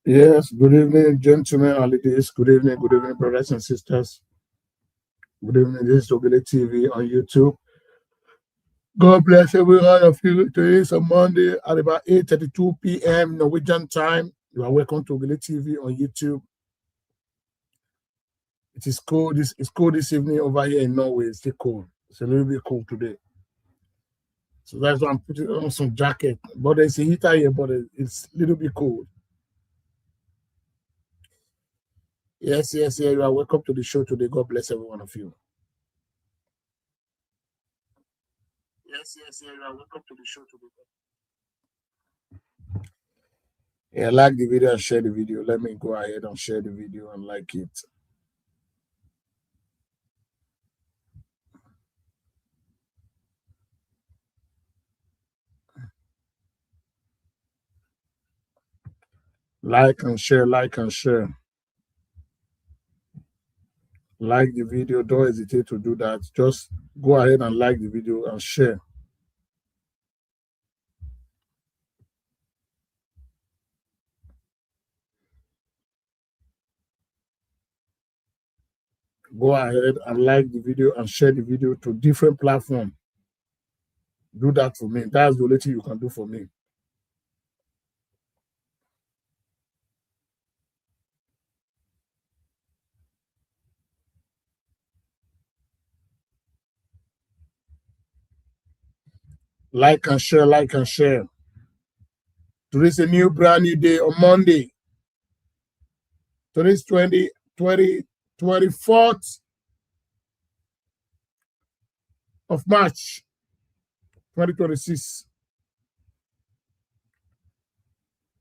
Yes, good evening, gentlemen and ladies. Good evening, brothers and sisters. Good evening. This is Ogele TV on YouTube. God bless every one of you. Today is a Monday at about 8:32 p.m. Norwegian time. You are welcome to Ogele TV on YouTube. It is cold. It's cold this evening over here in Norway. It's still cold. It's a little bit cold today. So that's why I'm putting on some jacket. But there's a heater here, but it's a little bit cold. Yes. You are welcome to the show today. God bless every one of you. Yes. You are welcome to the show today. Yeah, like the video and share the video. Let me go ahead and share the video and like it. Like and share, like and share. Like the video. Don't hesitate to do that. Just go ahead and like the video and share. Go ahead and like the video and share the video to different platforms. Do that for me. That's the only thing you can do for me. Like and share, like and share. Today's a new brand new day on Monday. Today's 24th of March 2026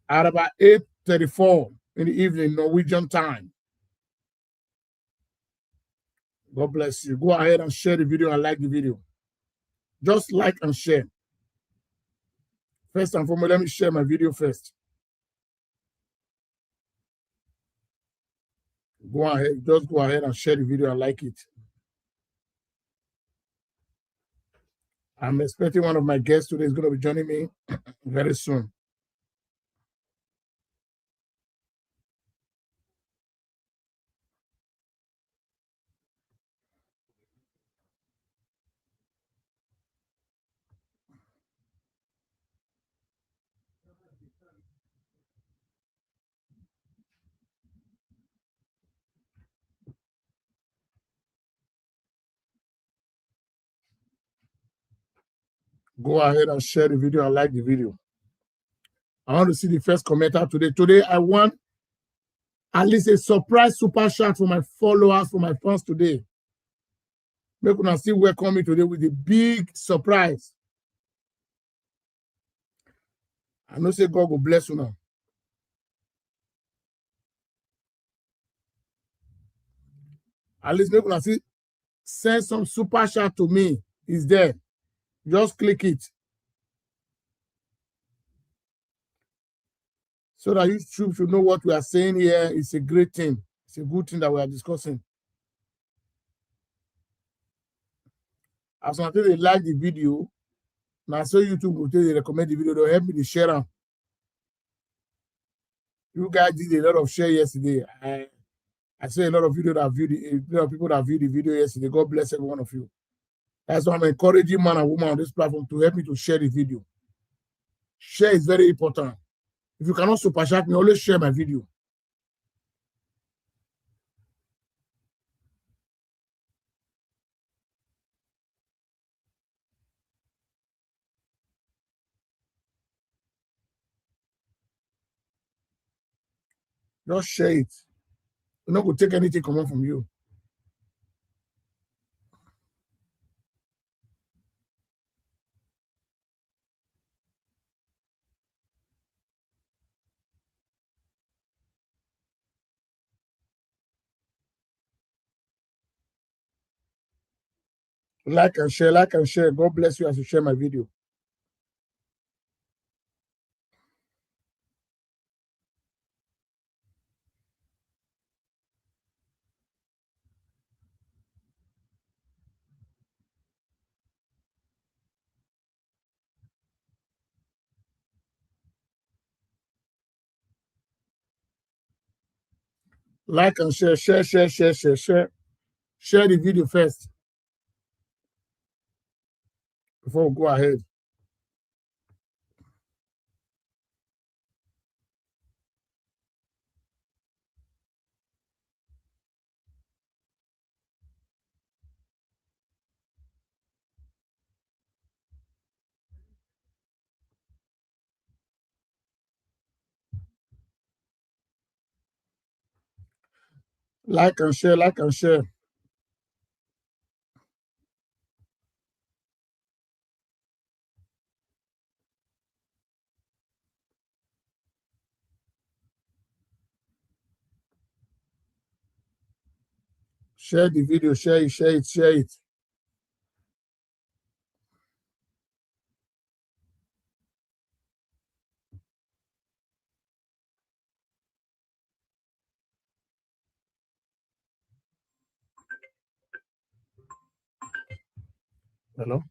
at about 8:34 in the evening, Norwegian time. God bless you. Go ahead and share the video and like the video. Just like and share. First and foremost, let me share my video first. Just go ahead and share the video and like it. I'm expecting one of my guests today is going to be joining me very soon. Go ahead and share the video and like the video. I want to see the first commenter today. Today, I want at least a surprise super chat for my followers, for my fans today. Make una still welcome me today with a big surprise. I know say God will bless you now. At least make una see send some super chat to me. It's there. Just click it. So that YouTube should know what we are saying here. It's a great thing. It's a good thing that we are discussing. As soon as they like the video, now so YouTube will tell they recommend the video, they'll help me to share them. You guys did a lot of share yesterday. I saw a lot of people that viewed the video yesterday. God bless every one of you. That's why I'm encouraging man and woman on this platform to help me to share the video. Share is very important. If you cannot super chat me, always share my video. Just share it. You're not going to take anything coming from you. Like and share, like and share. God bless you as you share my video. Like and share, share, share, share, share, share. Share the video first before we go ahead. Like and share, like and share. Share the video, share it, share it, share it. Hello?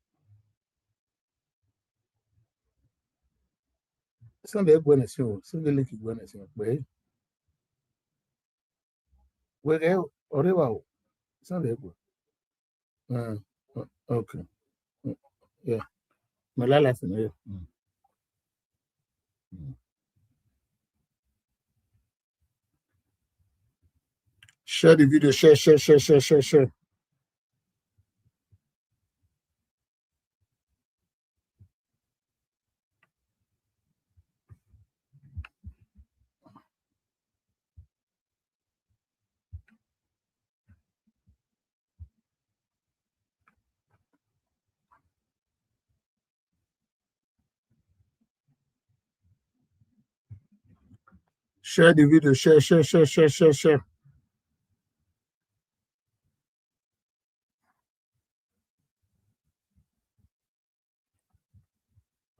Sunday buena show. Sunday leki buena show. We oreba. Sunday bu. Okay. Yeah. Malala for you. Share the video, share, share, share, share, share, share. Share the video, share, share, share, share, share, share.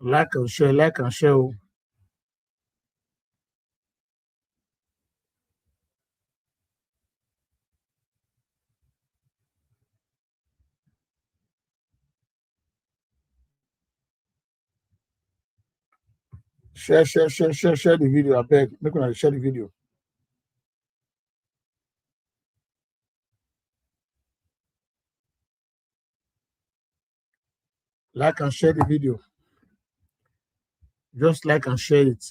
Like and share, like and share. Share, share, share, share, share the video. I beg. Make one share the video. Like and share the video. Just like and share it.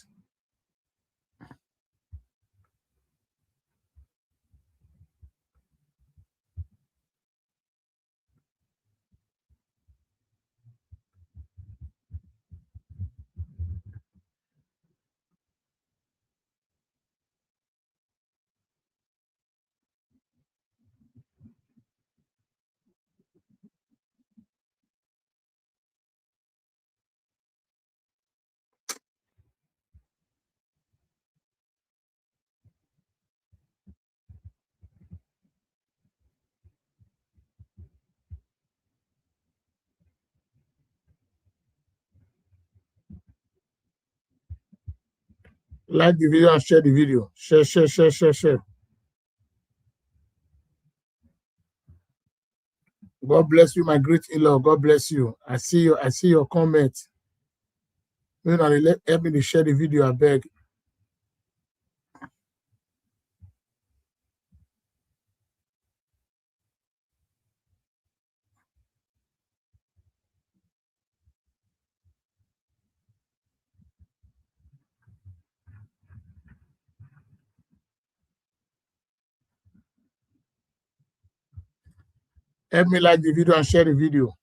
Like the video and share the video. Share, share, share, share, share. God bless you, my great in-law. God bless you. I see you. I see your comment. You know, help me to share the video. I beg. Help me like the video and share the video.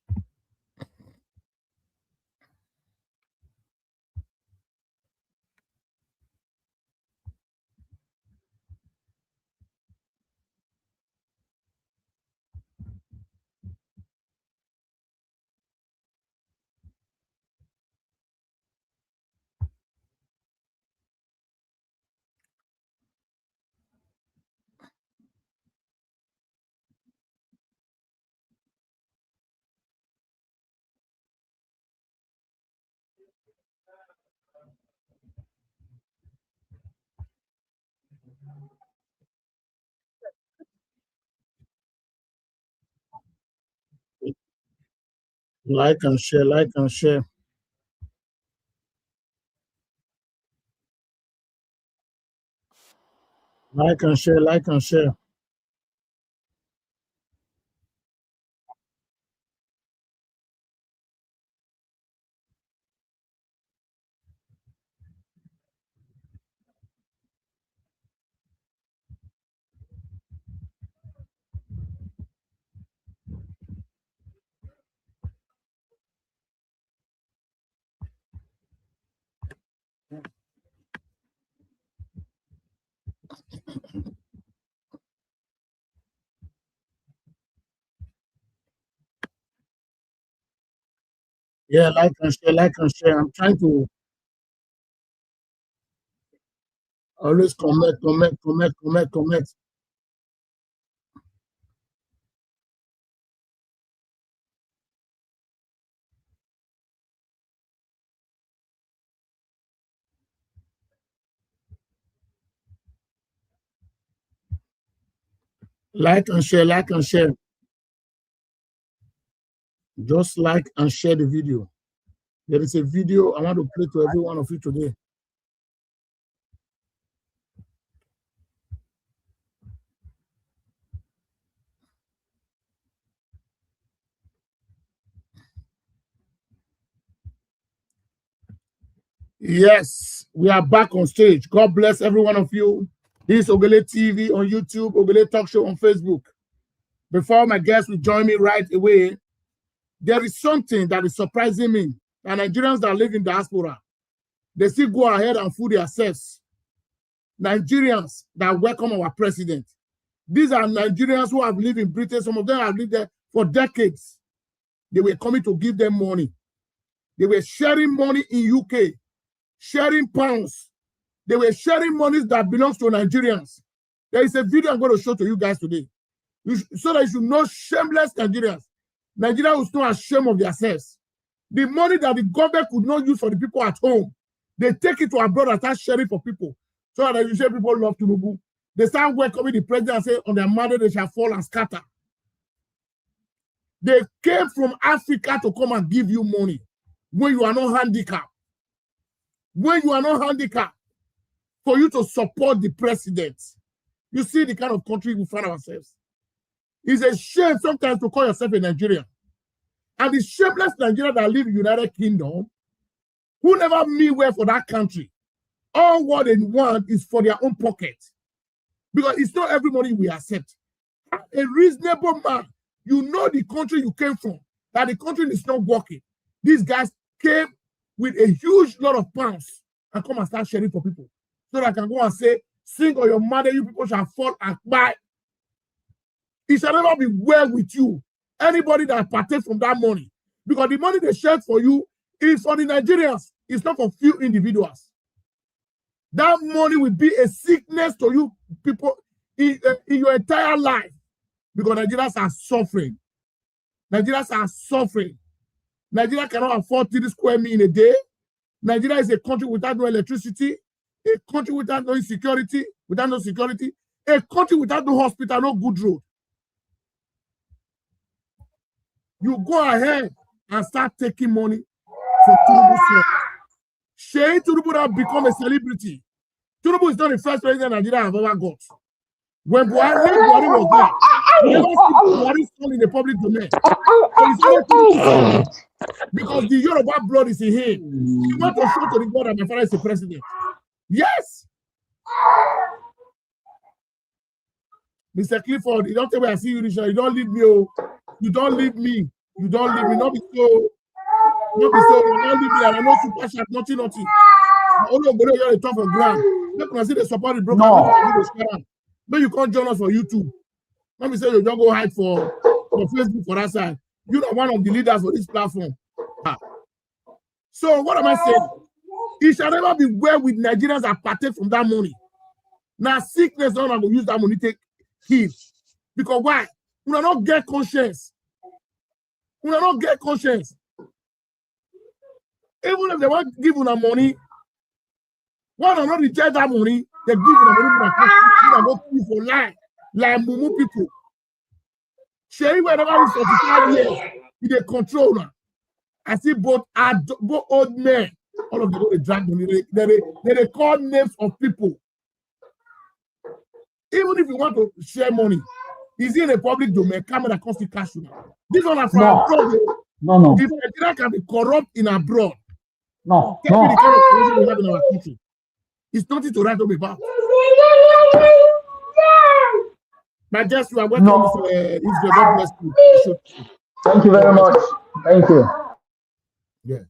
Like and share, like and share. Like and share, like and share. Yeah, like and share, like and share. I'm trying to always comment. Like and share, like and share. Just like and share the video. There is a video I want to play to every one of you today. Yes, we are back on stage. God bless every one of you. This is Ogele TV on YouTube, Ogele Talk Show on Facebook. Before my guests will join me right away, there is something that is surprising me. And Nigerians that live in diaspora, they still go ahead and fool themselves. Nigerians that welcome our president. These are Nigerians who have lived in Britain. Some of them have lived there for decades. They were coming to give them money. They were sharing money in UK, sharing pounds. They were sharing money that belongs to Nigerians. There is a video I'm going to show to you guys today. So that you should know shameless Nigerians. Nigerians will still ashamed of themselves. The money that the government could not use for the people at home, they take it to abroad and start sharing for people. So that you say people love Tinubu. They start welcoming the president and say, on their mother they shall fall and scatter. They came from Africa to come and give you money when you are not handicapped. When you are not handicapped, for you to support the president. You see the kind of country we find ourselves. It's a shame sometimes to call yourself a Nigerian. And the shameless Nigerians that live in the United Kingdom, who never mean well for that country, all what they want is for their own pocket. Because it's not everybody we accept. A reasonable man, you know the country you came from, that the country is not working. These guys came with a huge lot of pounds and come and start sharing for people. So that I can go and say, sing on your mother, you people shall fall and buy. It shall never be well with you. Anybody that partake from that money. Because the money they share for you is for the Nigerians. It's not for few individuals. That money will be a sickness to you people in your entire life. Because Nigerians are suffering. Nigerians are suffering. Nigeria cannot afford 3 square meals in a day. Nigeria is a country without no electricity, a country without no security, a country without no hospital, no good road. You go ahead and start taking money from Tinubu. Sheikh Tinubu have become a celebrity. Tinubu is not the first president Nigeria have ever got. When Buhari was there, you never see Buhari son in the public domain. Because the Yoruba blood is in him. He went to show to the God that my father is the president. Yes. Mr. Clifford, you don't tell me I see you, Richard. You don't leave me. Oh. You don't leave me. You don't leave me. Not be so. Not be so. You don't leave me. And I know super chat, nothing. Only you're the top of ground. Let me see the support the broken. No. But you can't join us for YouTube. Let me say you don't go hide for Facebook for that side. You're not one of the leaders for this platform. So what am I saying? It shall never be well with Nigerians that partake from that money. Now sickness, no one will use that money to heal. Because why? We will not get conscience. We will not get conscience. Even if they want to give you money, why not reject that money? They give you the money for life, like Mumu people. Sherry, whenever is 45 years, with a controller. I see both old men, all of them they drag money. They call names of people. Even if you want to share money, is in a public domain, camera cost you cash. This one is for abroad. No. If Nigeria can be corrupt in abroad, no. tell me the kind of corruption we have in our country. It's nothing to write home about. My guest, you are welcome, Mr. Israel. God bless you. Thank you very much. Thank you. Yeah.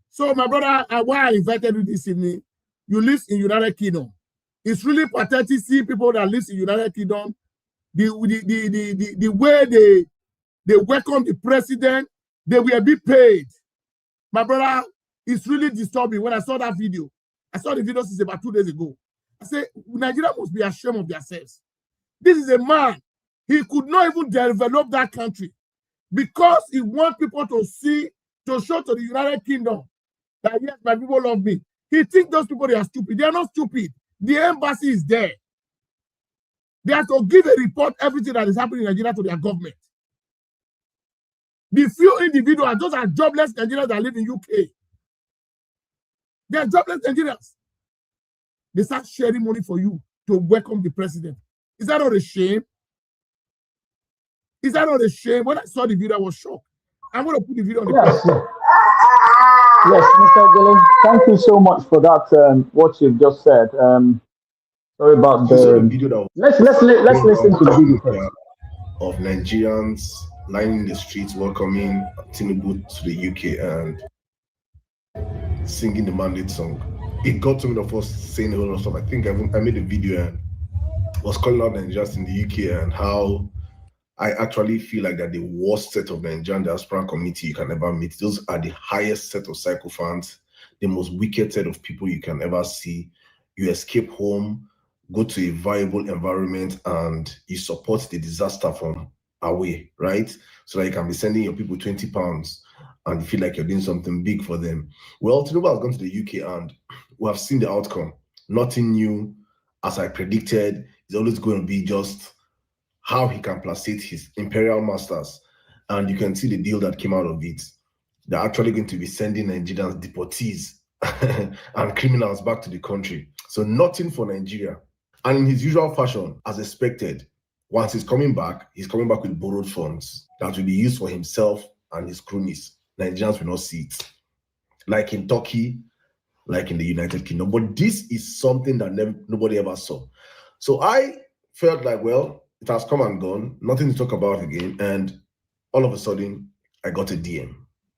So, my brother, why I invited you this evening, you live in United Kingdom. It's really pathetic to see people that live in United Kingdom, the way they welcome the president, they will be paid. My brother, it's really disturbing. When I saw that video, I saw the video since about 2 days ago. I said, Nigeria must be ashamed of themselves. This is a man. He could not even develop that country because he wants people to see, to show to the United Kingdom that yes, my people love me. He thinks those people, they are stupid. They are not stupid. The embassy is there. They have to give a report everything that is happening in Nigeria to their government. The few individuals, those are jobless Nigerians that live in UK. They are jobless Nigerians. They start sharing money for you to welcome the president. Is that not a shame? Is that not a shame? When I saw the video, I was shocked. I'm going to put the video on the platform. Yes, Mr. Gillen, thank you so much for that. What you've just said. Sorry about the video. That let's listen to the video first. Of Nigerians lying in the streets welcoming Tinubu to the UK and singing the mandate song. It got to me the first saying a whole lot of stuff. I think I made a video and was calling out Nigerians in the UK and how I actually feel like that the worst set of Nigerian diaspora community you can ever meet. Those are the highest set of psychophants, the most wicked set of people you can ever see. You escape home, go to a viable environment, and you support the disaster from away, right? So that you can be sending your people £20 and you feel like you're doing something big for them. Well, Tinubu has gone to the UK and we have seen the outcome. Nothing new, as I predicted. It's always going to be just how he can placate his imperial masters. And you can see the deal that came out of it. They're actually going to be sending Nigerians, deportees and criminals back to the country. So nothing for Nigeria. And in his usual fashion, as expected, once he's coming back with borrowed funds that will be used for himself and his cronies. Nigerians will not see it. Like in Turkey, like in the United Kingdom. But this is something that nobody ever saw. So I felt like, well, it has come and gone, nothing to talk about again. And all of a sudden, I got a DM.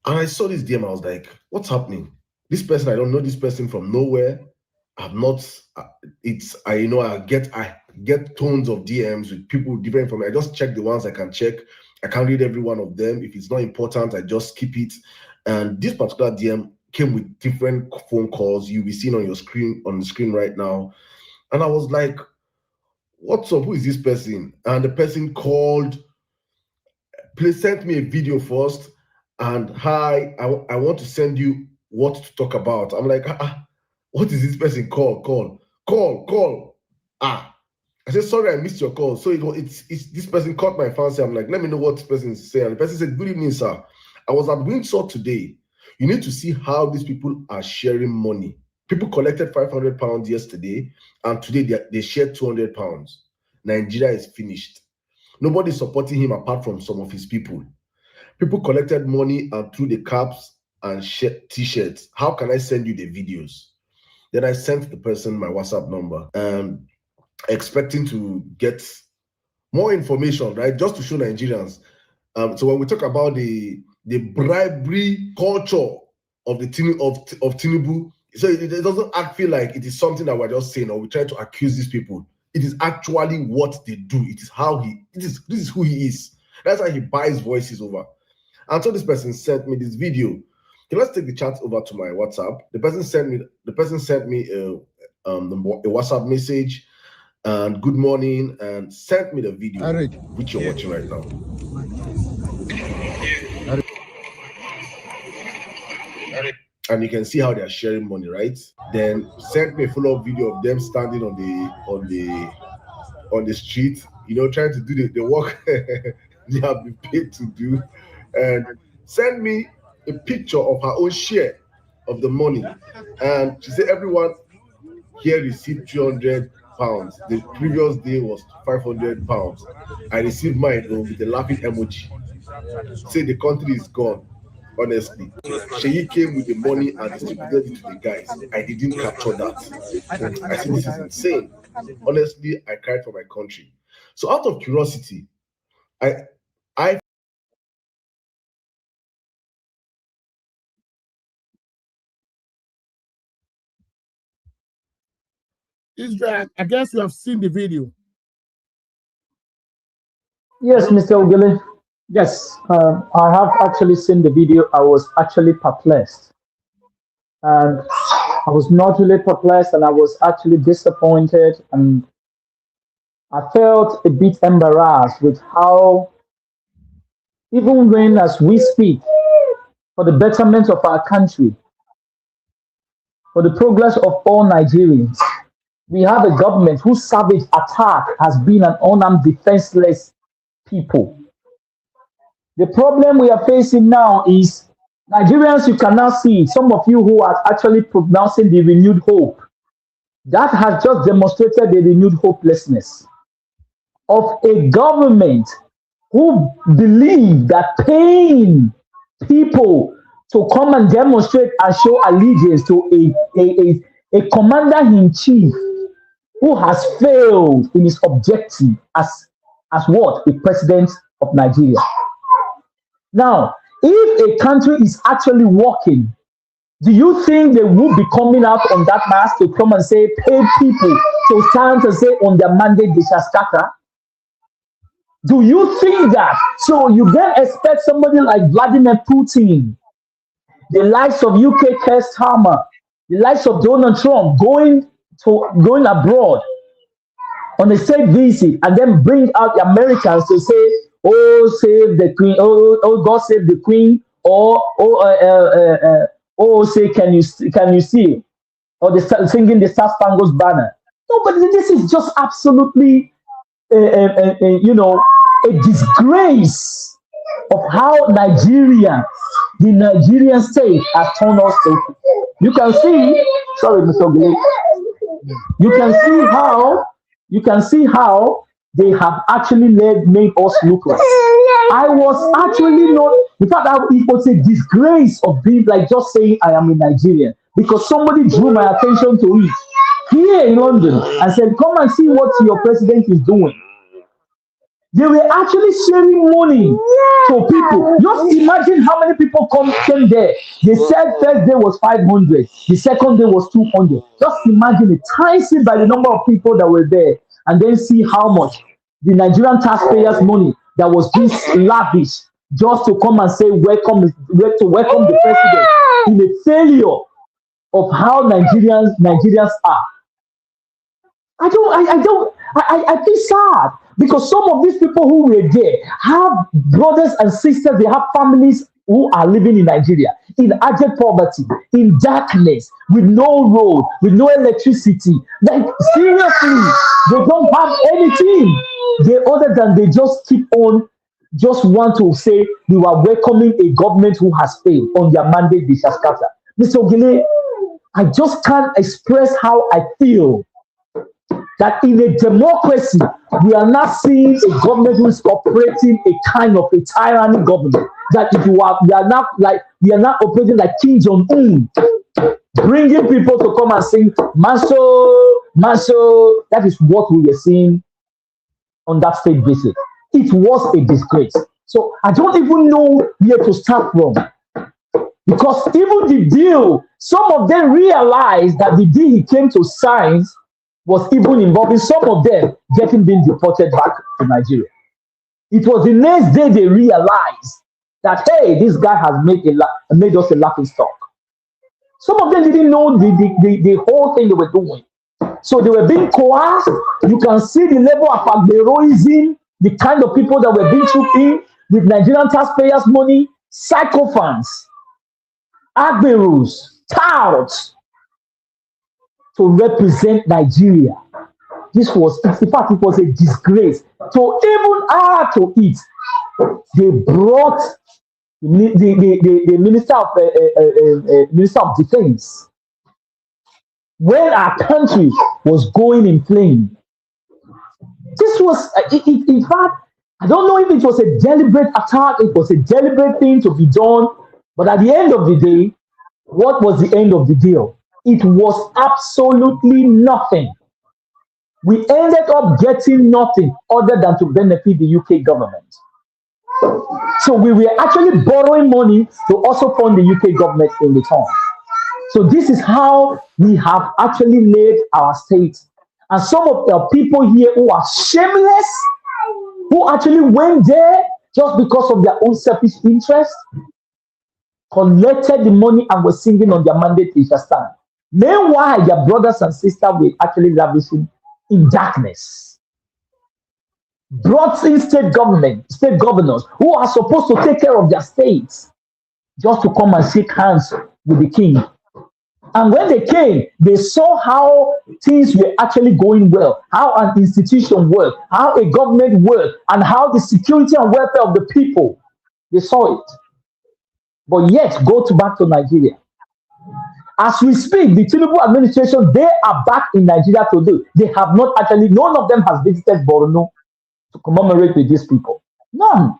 And I saw this DM, I was like, what's happening? This person, I don't know this person from nowhere. I've not, I get tons of DMs with people different from me. I just check the ones I can check. I can't read every one of them. If it's not important, I just skip it. And this particular DM came with different phone calls. You'll be seeing on the screen right now. And I was like, what's up? Who is this person? And the person called, please send me a video first. And hi, I want to send you what to talk about. I'm like, what is this person call? I said, sorry, I missed your call. So it's this person caught my fancy. I'm like, let me know what this person is saying. And the person said, good evening, sir. I was at Windsor today. You need to see how these people are sharing money. People collected £500 yesterday, and today they shared £200. Nigeria is finished. Nobody's supporting him apart from some of his people. People collected money and threw the caps and t-shirts. How can I send you the videos? Then I sent the person my WhatsApp number, expecting to get more information, right? Just to show Nigerians. So when we talk about the bribery culture of Tinubu, so it doesn't feel like it is something that we're just saying or we try to accuse these people. It is actually what they do. It is this is who he is. That's how he buys voices over. And so this person sent me this video. Okay, let's take the chat over to my WhatsApp. The person sent me a WhatsApp message and good morning and sent me the video which you're watching right now. And you can see how they're sharing money, right? Then sent me a follow-up video of them standing on the street, trying to do the work they have been paid to do, and send me a picture of her own share of the money. And she said, everyone here received 200 pounds. The previous day was 500 pounds. I received mine with the laughing emoji. Say the country is gone. Honestly, Sheyi came with the money and distributed it to the guys. I didn't capture that. I said, this is insane. Honestly, I cried for my country. So out of curiosity, I Is that, I guess you have seen the video. Yes, Mr. Ogele. Yes, I have actually seen the video. I was actually perplexed. And I was not really perplexed, and I was actually disappointed. And I felt a bit embarrassed with how, even when, as we speak, for the betterment of our country, for the progress of all Nigerians, we have a government whose savage attack has been an unarmed, defenseless people. The problem we are facing now is Nigerians, you cannot see, some of you who are actually pronouncing the renewed hope, that has just demonstrated the renewed hopelessness of a government who believe that paying people to come and demonstrate and show allegiance to a commander-in-chief who has failed in his objective as what? A president of Nigeria. Now, if a country is actually working, do you think they will be coming out on that mass to come and say, pay people to stand and say on their mandate they shall scatter? Do you think that? So you then expect somebody like Vladimir Putin, the likes of UK Keir Starmer, the likes of Donald Trump going abroad on a state visit and then bring out the Americans to say, oh, save the queen, oh God save the queen, or say, can you see, or the singing the Star Spangled Banner. No, but this is just absolutely, a disgrace of how the Nigerian state has turned us to. You can see, sorry, Mr. Ogele, you can see how they have actually made us look like. I was actually not, in fact, it was a disgrace of being like just saying I am a Nigerian, because somebody drew my attention to it here in London and said, come and see what your president is doing. They were actually sharing money to people. Just imagine how many people came there. They said first day was 500, the second day was 200. Just imagine it, times it by the number of people that were there, and then see how much the Nigerian taxpayers' money that was being lavished just to come and say welcome the president, in a failure of how Nigerians are. I feel sad, because some of these people who were there have brothers and sisters, they have families who are living in Nigeria in abject poverty, in darkness, with no road, with no electricity. Like, seriously, they don't have anything. Other than they just keep on, just want to say we are welcoming a government who has failed on their mandate, they shall scatter. Mr. Ogele, I just can't express how I feel that in a democracy, we are not seeing a government who is operating a kind of a tyranny government. That we are not operating like Kim Jong-un, bringing people to come and sing Maso, Maso. That is what we were seeing on that state visit. It was a disgrace. So I don't even know where to start from. Because even the deal, some of them realized that the deal he came to sign was even involving some of them being deported back to Nigeria. It was the next day they realized that, hey, this guy has made us a laughing stock. Some of them didn't know the whole thing they were doing. So they were being coerced. You can see the level of heroism, the kind of people that were being trooped in with Nigerian taxpayers' money, sycophants, admirals, touts, to represent Nigeria. This was, in fact, it was a disgrace. To even add to it, they brought the Minister of Defense when our country was going in flame. This was, in fact, I don't know if it was a deliberate attack, it was a deliberate thing to be done, but at the end of the day, what was the end of the deal? It was absolutely nothing. We ended up getting nothing other than to benefit the UK government. So we were actually borrowing money to also fund the UK government in return. So this is how we have actually laid our state. And some of the people here who are shameless, who actually went there just because of their own selfish interest, collected the money and were singing on their mandate, they shall stand. Meanwhile, their brothers and sisters were actually lavishing in darkness. Brought in state governors who are supposed to take care of their states, just to come and shake hands with the king. And when they came, they saw how things were actually going well, how an institution worked, how a government worked, and how the security and welfare of the people, they saw it. But yet, back to Nigeria. As we speak, the Tinubu administration, they are back in Nigeria today. They have not actually, none of them has visited Borno to commemorate with these people. None.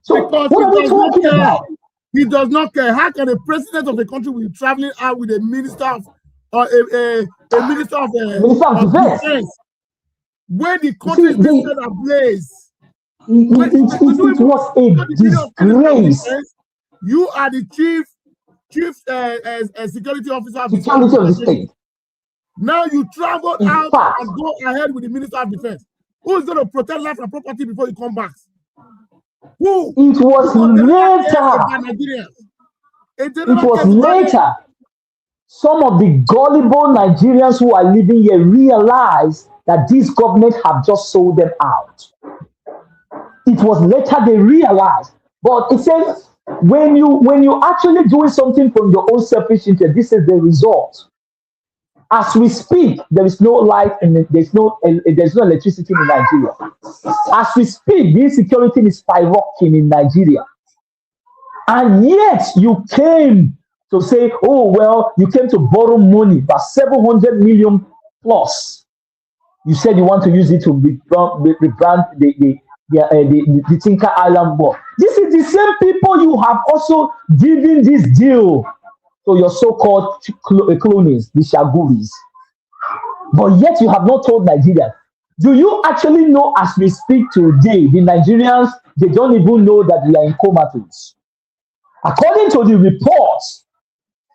So because what are we talking about? He does not care. How can the president of the country be traveling out with a minister of a minister of defense when the country is set ablaze? It was a disgrace. You are the chief security officer of the state. Now you travel out and go ahead with the minister of defense. Who is going to protect life and property before you come back? Who? It was later. It was later. Some of the gullible Nigerians who are living here realized that this government have just sold them out. It was later they realized. But it says, when you actually doing something from your own selfish interest, this is the result. As we speak, there is no light and there's no electricity in Nigeria. As we speak, the insecurity is skyrocketing in Nigeria. And yet you came to say, oh, well, you came to borrow money, but 700 million plus. You said you want to use it to rebrand the Tinker Island War. This is the same people you have also given this deal to your so-called cronies, the Shaguris. But yet you have not told Nigeria. Do you actually know, as we speak today, the Nigerians, they don't even know that we are in comatose. According to the reports,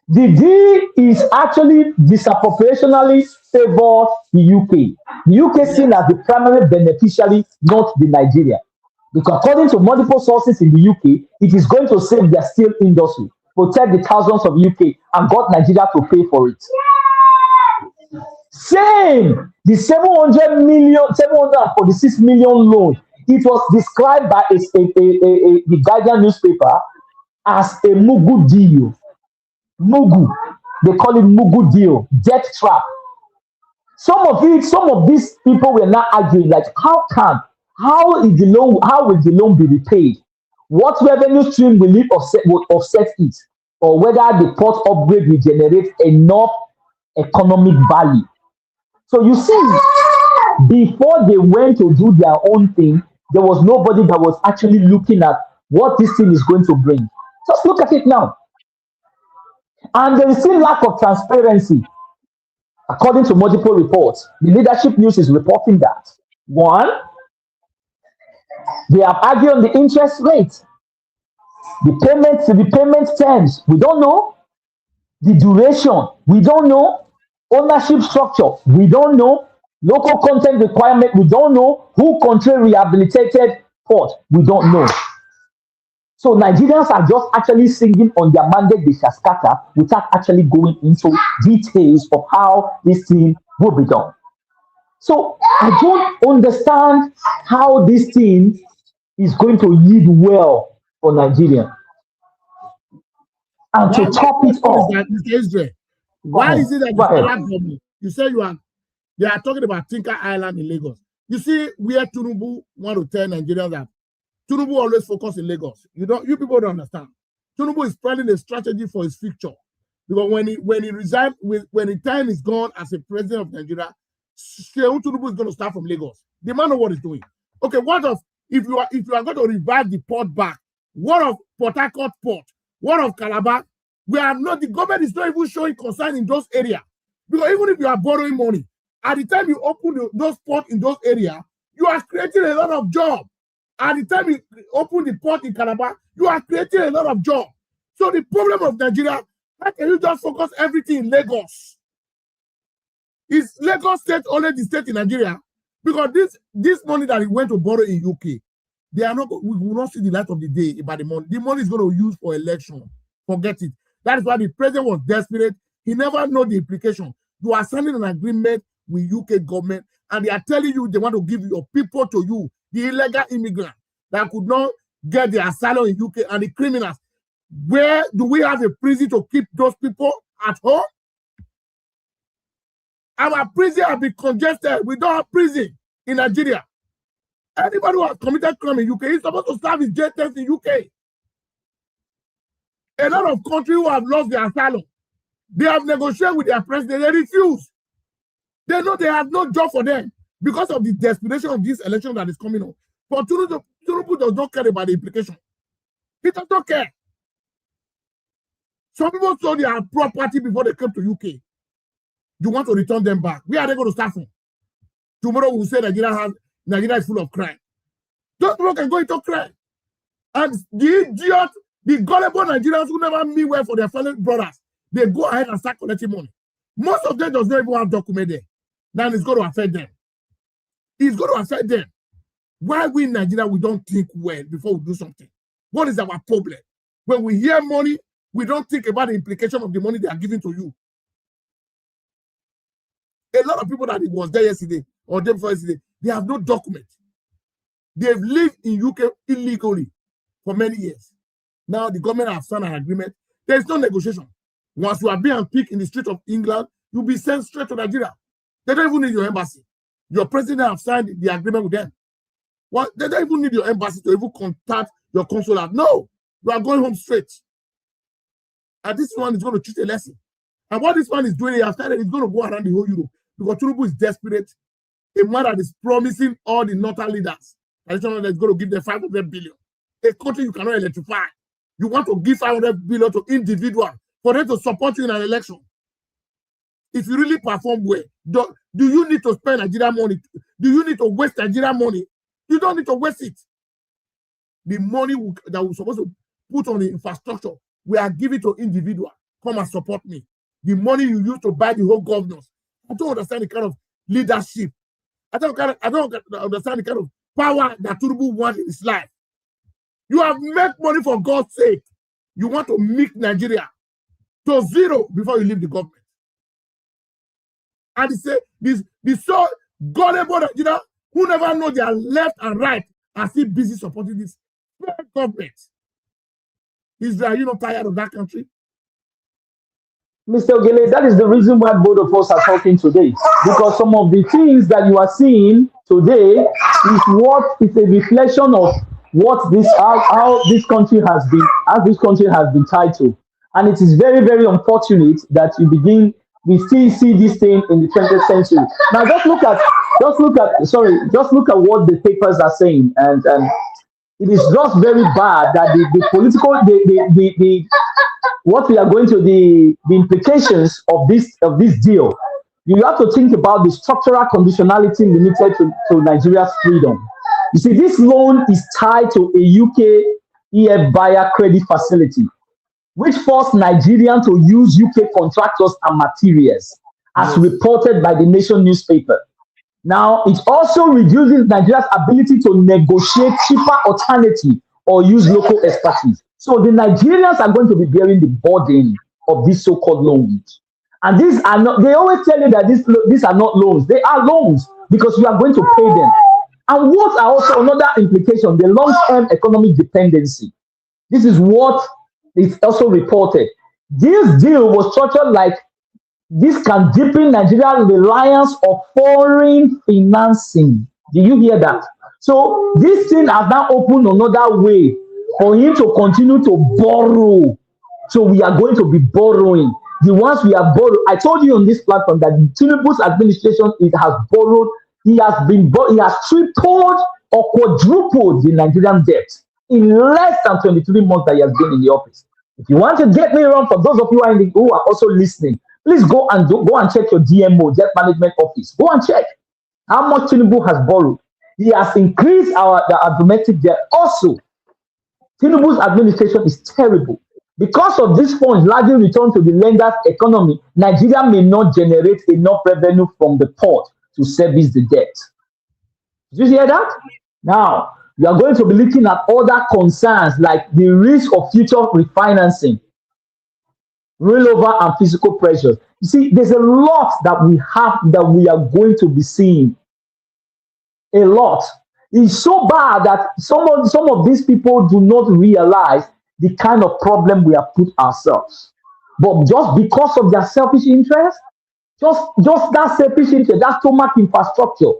the deal is actually disproportionately favor the UK. The UK seen as the primary beneficiary, not the Nigeria. Because according to multiple sources in the UK, it is going to save their steel industry, protect the thousands of UK, and got Nigeria to pay for it. Same, the 746 million loan, it was described by the Guardian newspaper as a Mugu deal. Mugu, they call it Mugu deal, debt trap. Some of these people were not arguing, like, how will the loan be repaid? What revenue stream will it offset it? Or whether the port upgrade will generate enough economic value. So you see, before they went to do their own thing, there was nobody that was actually looking at what this thing is going to bring. Just look at it now. And there is still lack of transparency. According to multiple reports, the Leadership News is reporting that. One, they have argued on the interest rate. The payment terms, we don't know. The duration, we don't know. Ownership structure, we don't know. Local content requirement, we don't know. Who control rehabilitated port, we don't know. So Nigerians are just actually singing on their mandate, they shall scatter, without actually going into details of how this thing will be done. So I don't understand how this thing is going to yield well for Nigeria. And to top it off, why is it that you say they are talking about Tinker Island in Lagos? You see where Tinubu want to tell Nigerians that Tinubu always focus in Lagos. You people don't understand. Tinubu is planning a strategy for his future Because when he resigned, when the time is gone as a president of Nigeria, Seun Tinubu is going to start from Lagos. The man knows what he's doing. Okay, what of if you are going to revive the port back? What of Port Harcourt Port? What of Calabar? The government is not even showing concern in those areas. Because even if you are borrowing money, at the time you open those ports in those areas, you are creating a lot of jobs. At the time you open the port in Calabar, you are creating a lot of jobs. So the problem of Nigeria, how can you just focus everything in Lagos? Is Lagos state only the state in Nigeria? Because this money that he went to borrow in UK, we will not see the light of the day about the money. The money is going to use for election. Forget it. That is why the president was desperate. He never know the implication. You are signing an agreement with UK government, and they are telling you they want to give your people to you, the illegal immigrants that could not get the asylum in UK and the criminals. Where do we have a prison to keep those people at home? Our prison have been congested. We don't have prison in Nigeria. Anybody who has committed crime in UK is supposed to serve his jail terms in UK. A lot of countries who have lost their asylum, they have negotiated with their president. They refuse. They know they have no job for them because of the desperation of this election that is coming up. But Tinubu does not care about the implication. He does not care. Some people sold their property before they came to UK. You want to return them back. Where are they going to start from? Tomorrow we'll say Nigeria is full of crime. Those people can go into crime. And the idiot, the gullible Nigerians who never mean well for their fellow brothers, they go ahead and start collecting money. Most of them does not even have document there. Now it's going to affect them. It's going to affect them. Why we in Nigeria, we don't think well before we do something? What is our problem? When we hear money, we don't think about the implication of the money they are giving to you. A lot of people that was there yesterday or day before yesterday, they have no document. They've lived in UK illegally for many years. Now the government have signed an agreement. There is no negotiation. Once you are being picked in the street of England, you'll be sent straight to Nigeria. They don't even need your embassy. Your president have signed the agreement with them. Well, they don't even need your embassy to even contact your consulate. No, you are going home straight. And this one is going to teach a lesson. And what this man is doing, he's going to go around the whole Europe because Tinubu is desperate. A man that is promising all the northern leaders that is going to give them 500 billion. A country you cannot electrify. You want to give 500 billion to individuals for them to support you in an election. If you really perform well, do you need to spend Nigerian money? Do you need to waste Nigerian money? You don't need to waste it. The money that we're supposed to put on the infrastructure, we are giving to individuals. Come and support me. The money you use to buy the whole governors. I don't understand the kind of leadership. I don't understand the kind of power that Tinubu wants in his life. You have made money for God's sake. You want to make Nigeria to zero before you leave the government. And he said, this so gullible Nigeria who never know their left and right are still busy supporting this government. Israel, you not tired of that country? Mr. Ogele, that is the reason why both of us are talking today. Because some of the things that you are seeing today is what is a reflection of what this how this country has been tied to. And it is very, very unfortunate that we still see this thing in the 20th century. Now just look at what the papers are saying, and it is just very bad that the political what we are going to the implications of this deal. You have to think about the structural conditionality limited to Nigeria's freedom. You see, this loan is tied to a UK EF buyer credit facility, which forced Nigerians to use UK contractors and materials, as reported by the Nation newspaper. Now, it also reduces Nigeria's ability to negotiate cheaper alternative or use local expertise. So the Nigerians are going to be bearing the burden of these so-called loans. And these are not, they always tell you that these are not loans. They are loans because you are going to pay them. And what are also another implication? The long-term economic dependency. This is what is also reported. This deal was structured like this can deepen Nigeria's reliance on foreign financing. Do you hear that? So this thing has now opened another way for him to continue to borrow. So we are going to be borrowing. the ones we have borrowed. I told you on this platform that Tinubu's administration has borrowed. He has tripled or quadrupled the Nigerian debt in less than 23 months that he has been in the office. If you want to get me wrong, for those of you who are also listening, please go and check your DMO, Debt Management Office. Go and check how much Tinubu has borrowed. He has increased our domestic debt. Also, Tinubu's administration is terrible. Because of these funds largely returned to the lender's economy, Nigeria may not generate enough revenue from the port to service the debt. Did you hear that? Now, you are going to be looking at other concerns like the risk of future refinancing, rollover, and physical pressures. You see, there's a lot that we are going to be seeing. A lot. It's so bad that some of these people do not realize the kind of problem we have put ourselves. But just because of their selfish interest, just that selfish interest, that stomach infrastructure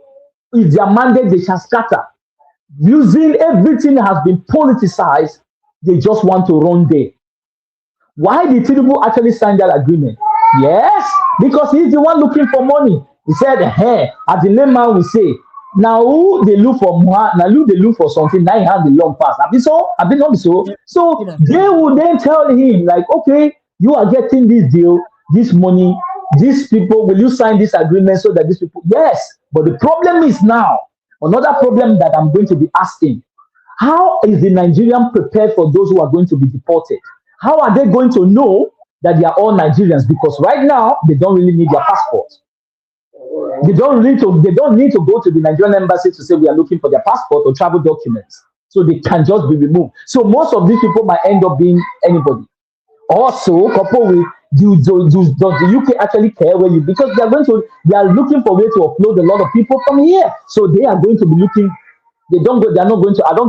is their mandate, they shall scatter. Using everything that has been politicized, they just want to run there. Why did Tinubu actually sign that agreement? Yes, because he's the one looking for money. He said, hey, as the layman will say, now who they look for something, now he has the long pass. Have been not so. So they will then tell him, like, okay, you are getting this deal, this money, these people, will you sign this agreement so that these people? Yes, but the problem is now, another problem that I'm going to be asking, how is the Nigerian prepared for those who are going to be deported? How are they going to know that they are all Nigerians? Because right now, they don't really need their passport. They don't need to go to the Nigerian embassy to say we are looking for their passport or travel documents. So they can just be removed. So most of these people might end up being anybody. Also, coupled with does the UK actually care where you, because they are looking for a way to upload a lot of people from here. So they are going to be looking, I don't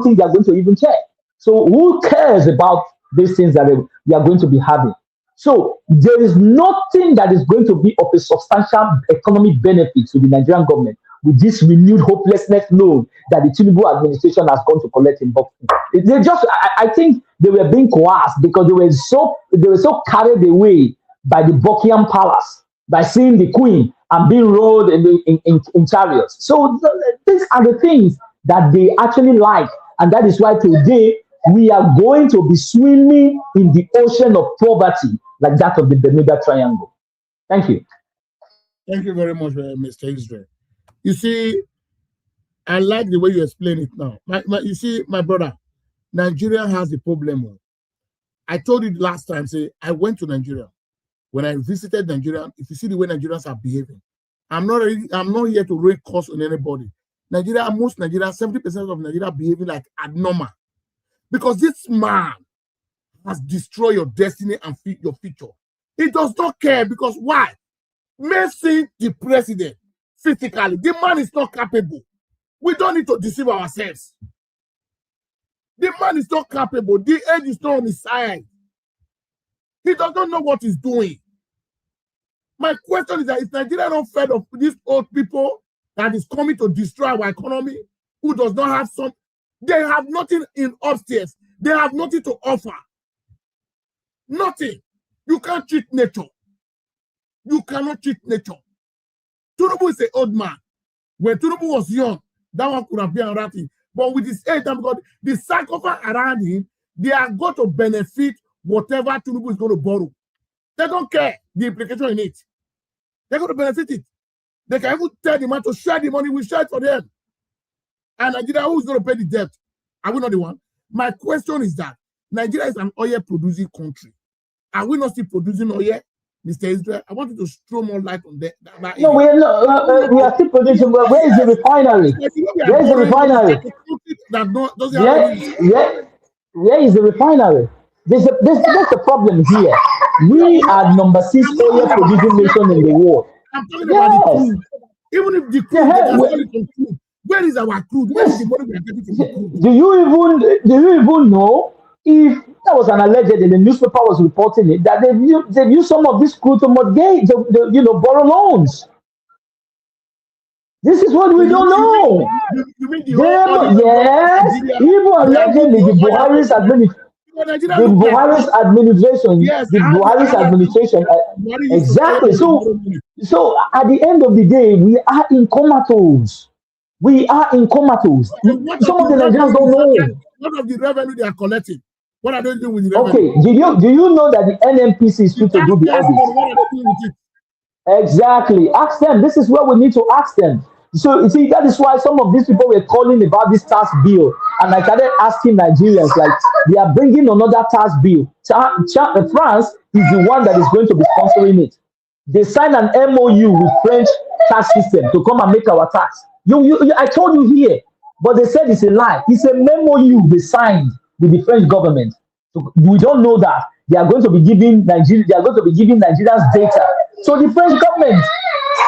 think they are going to even check. So who cares about these things that we are going to be having? So there is nothing that is going to be of a substantial economic benefit to the Nigerian government with this renewed hopelessness loan that the Tinubu administration has gone to collect in Boxing. I think they were being coerced because they were so carried away by the Buckingham Palace, by seeing the Queen and being rode in chariots. So these are the things that they actually like, and that is why today we are going to be swimming in the ocean of poverty like that of the Bermuda Triangle. Thank you. Thank you very much, Mr. Israel. You see, I like the way you explain it now. You see, my brother, Nigeria has a problem. I told you last time, say, I went to Nigeria. When I visited Nigeria, if you see the way Nigerians are behaving, I'm not here to rake curse on anybody. Most Nigeria, 70% of Nigeria behaving like abnormal. Because this man has destroyed your destiny and your future. He does not care because why? Messing the president physically. The man is not capable. We don't need to deceive ourselves. The man is not capable. The age is not on his side. He does not know what he's doing. My question is that is Nigeria not fed of these old people that is coming to destroy our economy, who does not have some? They have nothing in upstairs. They have nothing to offer. Nothing. You can't cheat nature. You cannot cheat nature. Tinubu is an old man. When Tinubu was young, that one could have been around him. But with his age, the sarcophagus around him, they are going to benefit whatever Tinubu is going to borrow. They don't care the implication in it. They're going to benefit it. They can even tell the man to share the money. We share it for them. And Nigeria, who is going to pay the debt? Are we not the one? My question is that Nigeria is an oil-producing country. Are we not still producing oil, Mr. Israel? I want you to throw more light on that. No, we are not. We are still producing. Where is the refinery? Where is the refinery? Where is the refinery? There's a problem here. We are number 6 oil-producing nation in the world. I'm talking about the crude. Even if the crude, where is our crude? Where is the money we are getting from the crude? Do you even know if that was an alleged, and the newspaper was reporting it, that they've used some of this crude to mortgage, borrow loans. This is what we don't know. You mean yes, even allegedly the Buhari's administration. Nigeria the look like Buhari's administration, yes, the Buhari's administration, exactly. So at the end of the day, we are in comatose. We are in comatose. Some of the Nigerians don't know. What of the revenue they are collecting? What are they doing with the revenue? Okay, do you know that the NNPC is free to do the audit? What are they doing with it? Exactly. Ask them. This is where we need to ask them. So you see, that is why some of these people were calling about this tax bill, and I started asking Nigerians, like, they are bringing another tax bill. France is the one that is going to be sponsoring it. They signed an MOU with French tax system to come and make our tax. I told you here, but they said it's a lie. It's a MOU they signed with the French government. So we don't know that they are going to be giving Nigeria. They are going to be giving Nigerians data. So the French government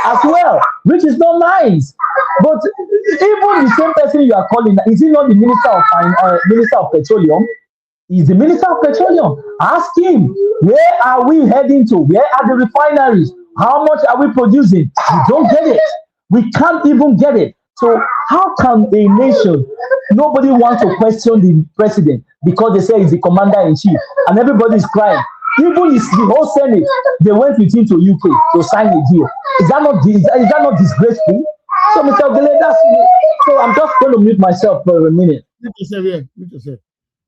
as well, which is not nice. But even the same person you are calling, is he not the Minister of Petroleum? He's the Minister of Petroleum. Ask him, where are we heading to? Where are the refineries? How much are we producing? We don't get it. We can't even get it. So how can a nation, nobody wants to question the president because they say he's the commander-in-chief, and everybody is crying. Even the whole Senate, they went with him to UK to sign a deal. Is that not disgraceful? So, Mr. Ogele, so I'm just going to mute myself for a minute.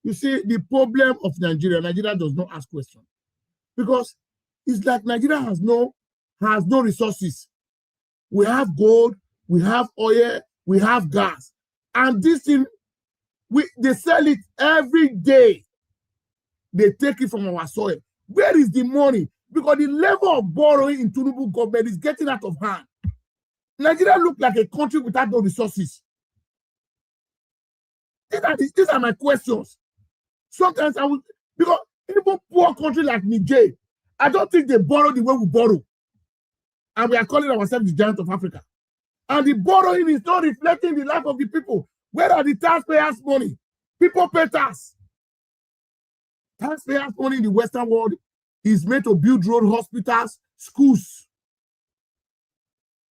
You see, the problem of Nigeria does not ask questions. Because it's like Nigeria has no resources. We have gold, we have oil, we have gas. And this thing, they sell it every day. They take it from our soil. Where is the money? Because the level of borrowing in Tinubu government is getting out of hand. Nigeria looks like a country without no resources. These are my questions. Sometimes because even poor country like Niger, I don't think they borrow the way we borrow. And we are calling ourselves the giant of Africa. And the borrowing is not reflecting the life of the people. Where are the taxpayers' money? People pay tax. Taxpayers' money in the Western world is made to build road, hospitals, schools.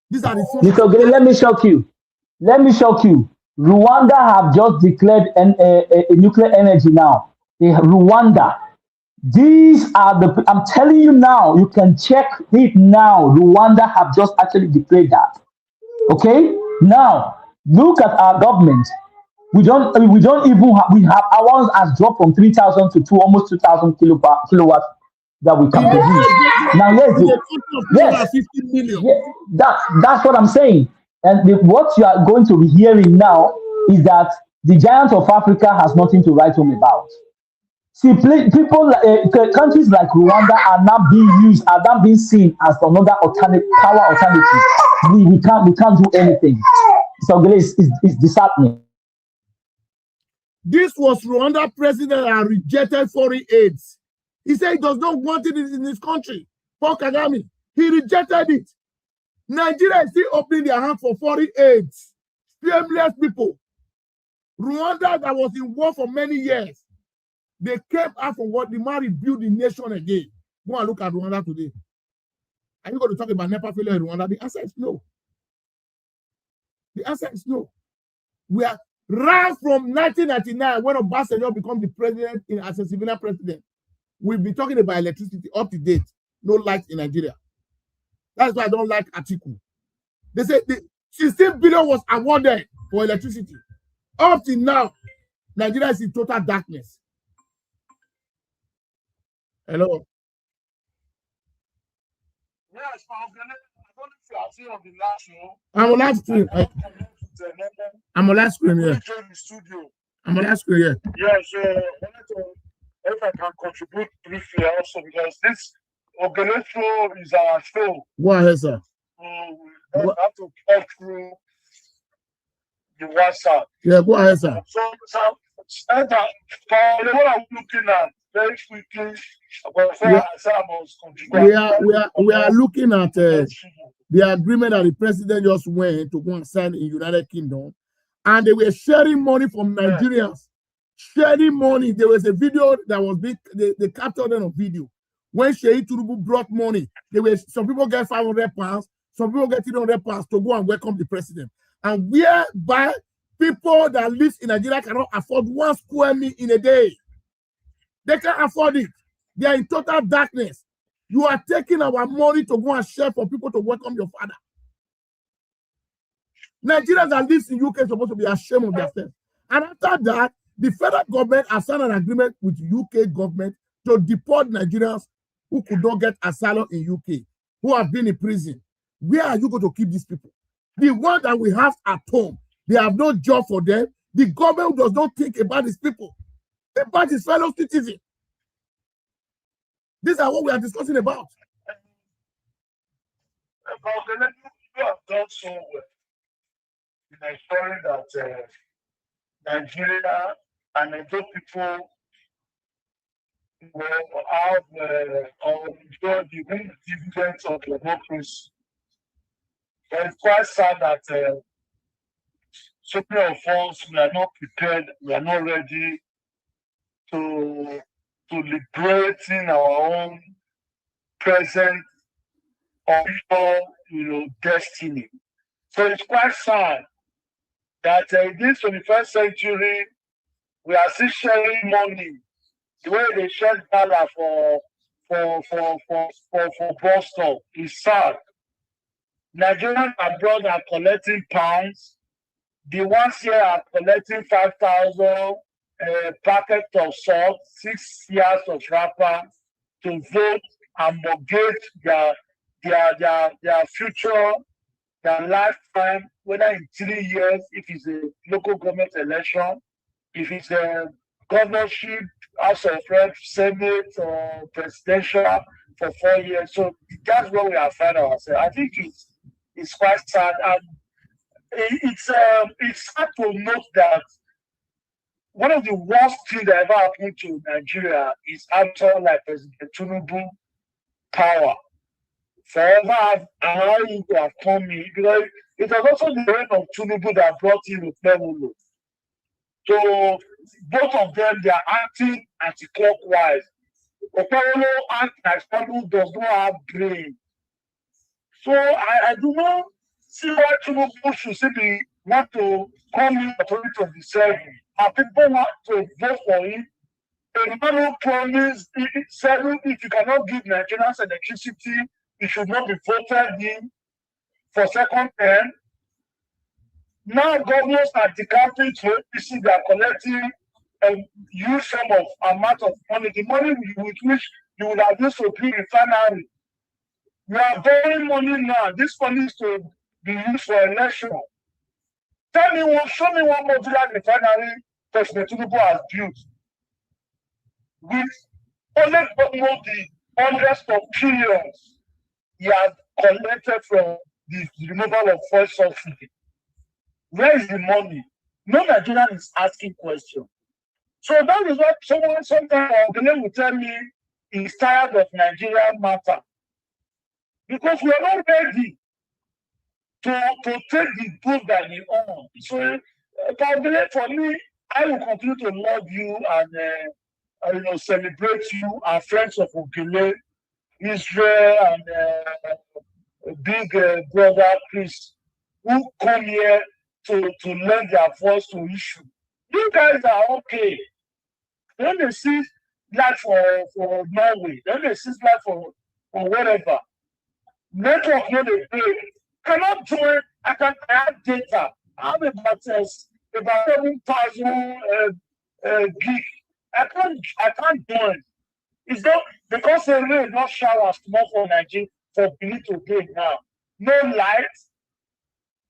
These are the Mr. Ogele, let me shock you. Rwanda have just declared a nuclear energy now. Rwanda. These are I'm telling you now, you can check it now. Rwanda have just actually declared that. Okay? Now, look at our government. We have ours has dropped from 3,000 to almost 2,000 kilowatts that we can produce. Now, that's what I'm saying. And what you are going to be hearing now is that the giant of Africa has nothing to write home about. See, people, countries like Rwanda are now being seen as another power alternative. We can't do anything. So it's disheartening. This was Rwanda president that rejected foreign aid. He said he does not want it in his country. Paul Kagame, he rejected it. Nigeria is still opening their hand for foreign aid. Shameless people. Rwanda that was in war for many years. They came out from what the man rebuilt the nation again. Go and look at Rwanda today. Are you going to talk about NEPA failure in Rwanda? The answer is no. The answer is no. We are right from 1999 when Obasanjo became the president as a civilian president. We've been talking about electricity up to date. No light in Nigeria. That's why I don't like Atiku. They say 16 billion was awarded for electricity. Up to now, Nigeria is in total darkness. Hello. Yes, I don't know if you have seen on the last show. I'm on last screen. I'm on last screen, yeah. I'm on last screen, yeah. Yeah, so if I can contribute briefly also, because this Ogele show is our show. Go ahead, sir. We have to go through the WhatsApp. Yeah, go ahead, sir. So what I'm looking at very quickly, we are looking at the agreement that the president just went to go and sign in United Kingdom, and they were sharing money from Nigerians. Sharing money. There was a video that was big. They captured it on video. When Sheyi Tinubu brought money, some people get £500, some people get £300 to go and welcome the president. And whereby people that live in Nigeria cannot afford 1 square meal in a day. They can't afford it. They are in total darkness. You are taking our money to go and share for people to welcome your father. Nigerians that live in UK are supposed to be ashamed of themselves. And after that, the federal government has signed an agreement with UK government to deport Nigerians who could not get asylum in UK, who have been in prison. Where are you going to keep these people? The one that we have at home, they have no job for them. The government does not think about these people, about his fellow citizens. These are what we are discussing about. You have done so well in ensuring that Nigeria and those people will have or enjoy the dividends of democracy. But it's quite sad that so many of us, we are not prepared, we are not ready to liberating our own present official, destiny. So it's quite sad that in this 21st century, we are still sharing money the way they share dollar for Boston. It's sad. Nigerians abroad are collecting pounds. The ones here are collecting 5,000 packets of salt, 6 years of wrapper to vote and mortgage their future, their lifetime, whether in 3 years, if it's a local government election, if it's a governorship, House of Reps, Senate, or presidential for 4 years. So that's where we are finding ourselves. I think it's quite sad, and it's sad to note that one of the worst things that ever happened to Nigeria is after like President Tinubu power. Forever allowing him to have come in, because it was also the reign of Tinubu that brought in Okpebholo. So both of them, they are acting anti-clockwise. Okpebholo acts like someone who does not have brain. So I do not see why Tinubu should simply want to come in for 2027. And people want to vote for him. A man who promised, if you cannot give Nigerians electricity, it should not be voted in for second term. Now governors are decamping to APC, they are collecting a huge sum of amount of money. The money with which you would have used to build refinery. You are borrowing money now. This money is to be used for election. Show me one modular refinery President Tinubu has built. With only God knows the hundreds of trillions he has collected from the removal of fuel subsidy. Where is the money? No Nigerian is asking questions. So that is what sometimes will tell me he's tired of Nigerian matter. Because we are not ready to take the book that we own. So for me, I will continue to love you and celebrate you, our friends of Ogele, Israel, and big brother Chris, who come here to lend their voice to issue. You guys are okay. Then they see life for Norway. Then they see life for wherever. Network no dey pay. Cannot join. I have data. I have about 7,000 gig. I can't join. It's not because the rain not showers tomorrow for Nigeria for Benin to pay now. No light.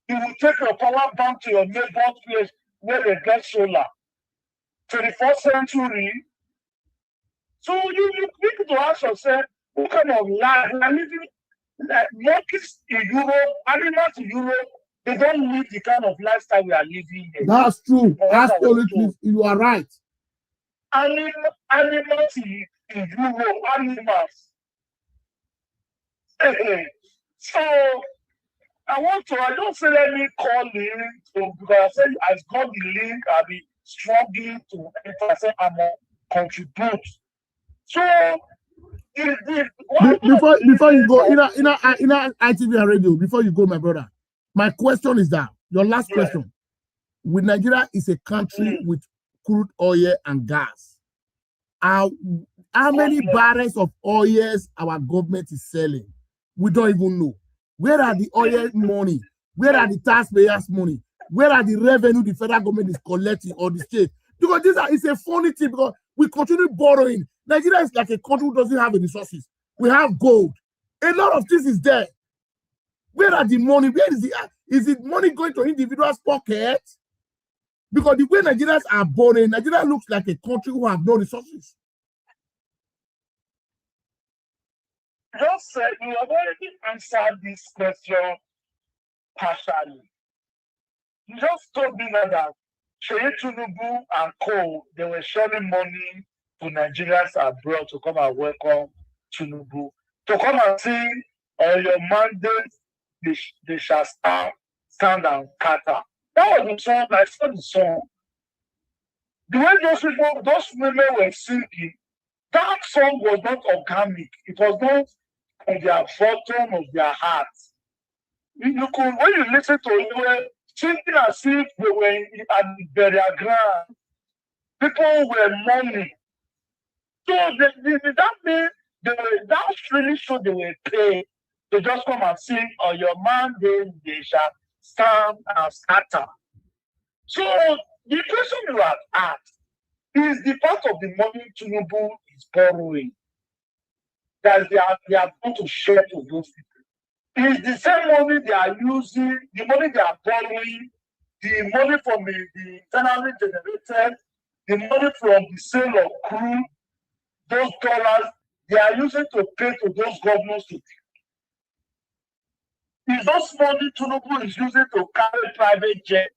You will take your power bank to your neighbor's place where they get solar. 21st century. So you need to ask yourself, what kind of life we are living? Like monkeys in Europe, animals in Europe, they don't live the kind of lifestyle we are living here. That's true. Absolutely, you are right. Animals in Europe, animals. So I don't say let me call in because I said I've got the link, I'll be struggling to enter. I said I'm gonna contribute. So before you go in ITV and radio, before you go, my brother, my question is that your last question. With Nigeria is a country with crude oil and gas. How many barrels of oil our government is selling? We don't even know. Where are the oil money? Where are the taxpayers' money? Where are the revenue the federal government is collecting or the state? Because it's a funny thing because we continue borrowing. Nigeria is like a country who doesn't have the resources. We have gold. A lot of things is there. Where are the money? Where is it money going to individuals' pockets? Because the way Nigerians are borrowing, Nigeria looks like a country who have no resources. Just said you have already answered this question partially. You just told me that Seyi Tinubu and co, they were sharing money to Nigerians abroad to come and welcome Tinubu. To come and see your mandate, they shall stand and scatter. That was the song. I saw the song. The way those women were singing, that song was not organic. It was not from their bottom of their hearts. You could, when you listen to it, they were singing as if they were at the burial ground. People were mourning. So that means that really showed they were paid to just come and sing, on your mandate they shall stand and scatter. So the question you have asked is the part of the money Tinubu is borrowing that they are going to share to those people. It's the same money they are using, the money they are borrowing, the money from the internally generated, the money from the sale of crude, those dollars, they are using to pay to those governors to is those money Tinubu is using to carry private jet.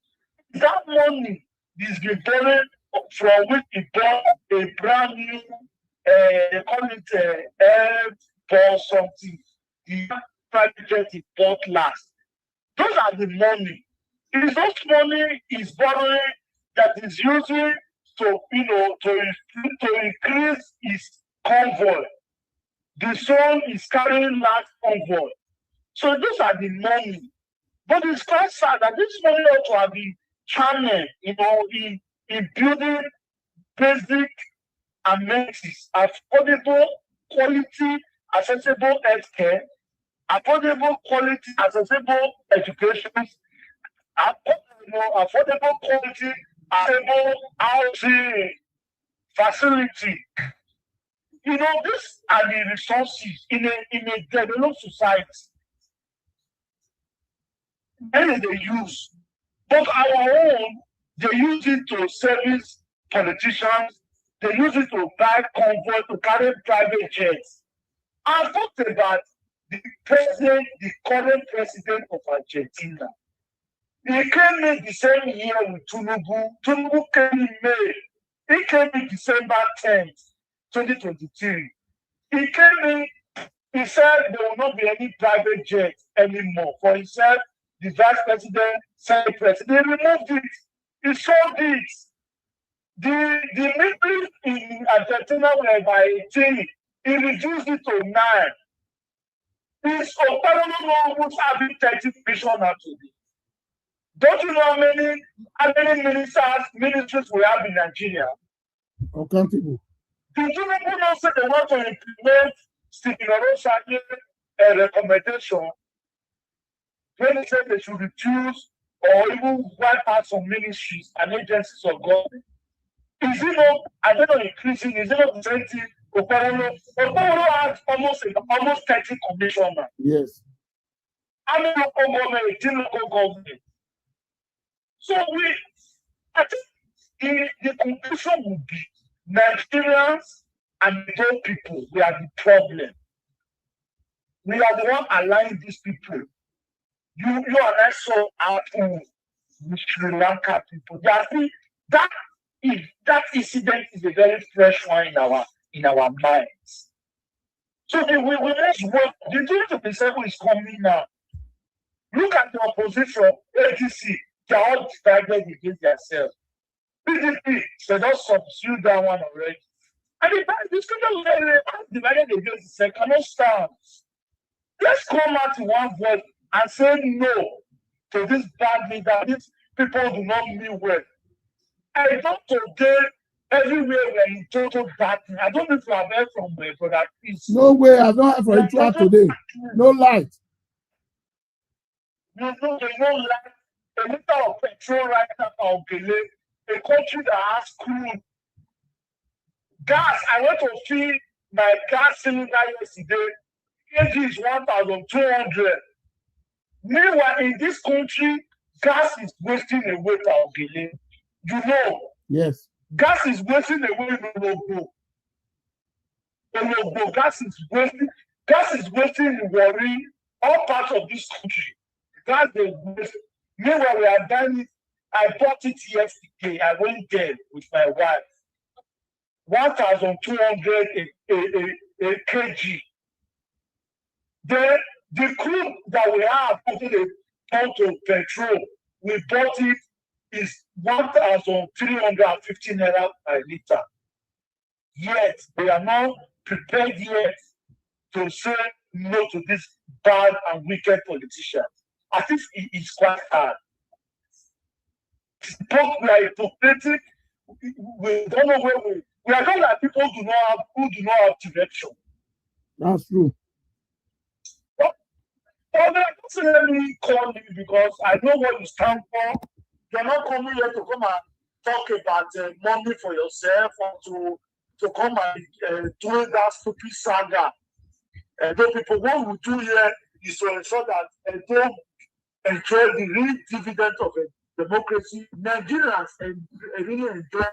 That money is being borrowed from which he bought a brand new, they call it Air something. The private jet he bought last. Those are the money. It is those money is borrowing that is using to increase his convoy. The son is carrying large convoy. So those are the money. But it's quite sad that this money ought to have been channeled, in building basic amenities, affordable, quality, accessible healthcare, affordable, quality, accessible education, affordable, quality, accessible housing facility. These are the resources in a developed society. And they use. But our own, they use it to service politicians, they use it to buy convoy, to carry private jets. I talked about the current president of Argentina. He came in the same year with Tinubu. Tinubu came in May. He came in December 10th, 2023. He came in, he said there will not be any private jet anymore for himself. The vice president, senate president, they removed it. He sold it. The military in Argentina were by 18. He reduced it to 9. His Oparano was having 30 vision today. Don't you know how many ministries we have in Nigeria? Accountable. Did you know say they want to implement Stephen Oronsaye recommendation? When they said they should reduce or even wipe out some ministries and agencies of government. Is it not, I don't know, increasing? Is it not 20? Oparano has almost 30 commissioners. Yes. How many local government, 18 local government? So I think the conclusion would be Nigerians and the young people, we are the problem. We are the one allowing these people. You and I saw happen with Sri Lanka people. That incident is a very fresh one in our minds. So we must work. The 2027 is coming now. Look at the opposition, ADC, they are all divided against themselves. PDP, they don't substitute that one already. And this country divided against itself cannot stand. Let's come out in one voice and say no to this bad leader. These people do not mean well. I know today Everywhere we're in total darkness. I don't know if you have heard from my brother Peace. No way, I've not heard for it throughout today. No light. No light. A liter of petrol right now, Ogele, a country that has crude. Gas, I went to fill my gas cylinder yesterday. kg is 1,200. Meanwhile, in this country, gas is wasting away, Ogele. You know. Yes. Gas is wasting away in Ologbo. Gas is wasting in Warri, all parts of this country. Gas they waste. Meanwhile, we are done it. I bought it yesterday. I went there with my wife. 1,200 a kg. The crude that we have put in a ton of petrol, we bought it is 1,350 naira per liter. Yet they are not prepared yet to say no to this bad and wicked politicians. I think it is quite hard. Both we are hypocritic. We don't know where we are not like people who do not have direction. That's true. But just let me call you because I know what you stand for. You're not coming here to come and talk about money for yourself or to come and do that stupid saga. Those people, what we do here is to ensure that they enjoy the real dividend of a democracy. Nigerians really enjoy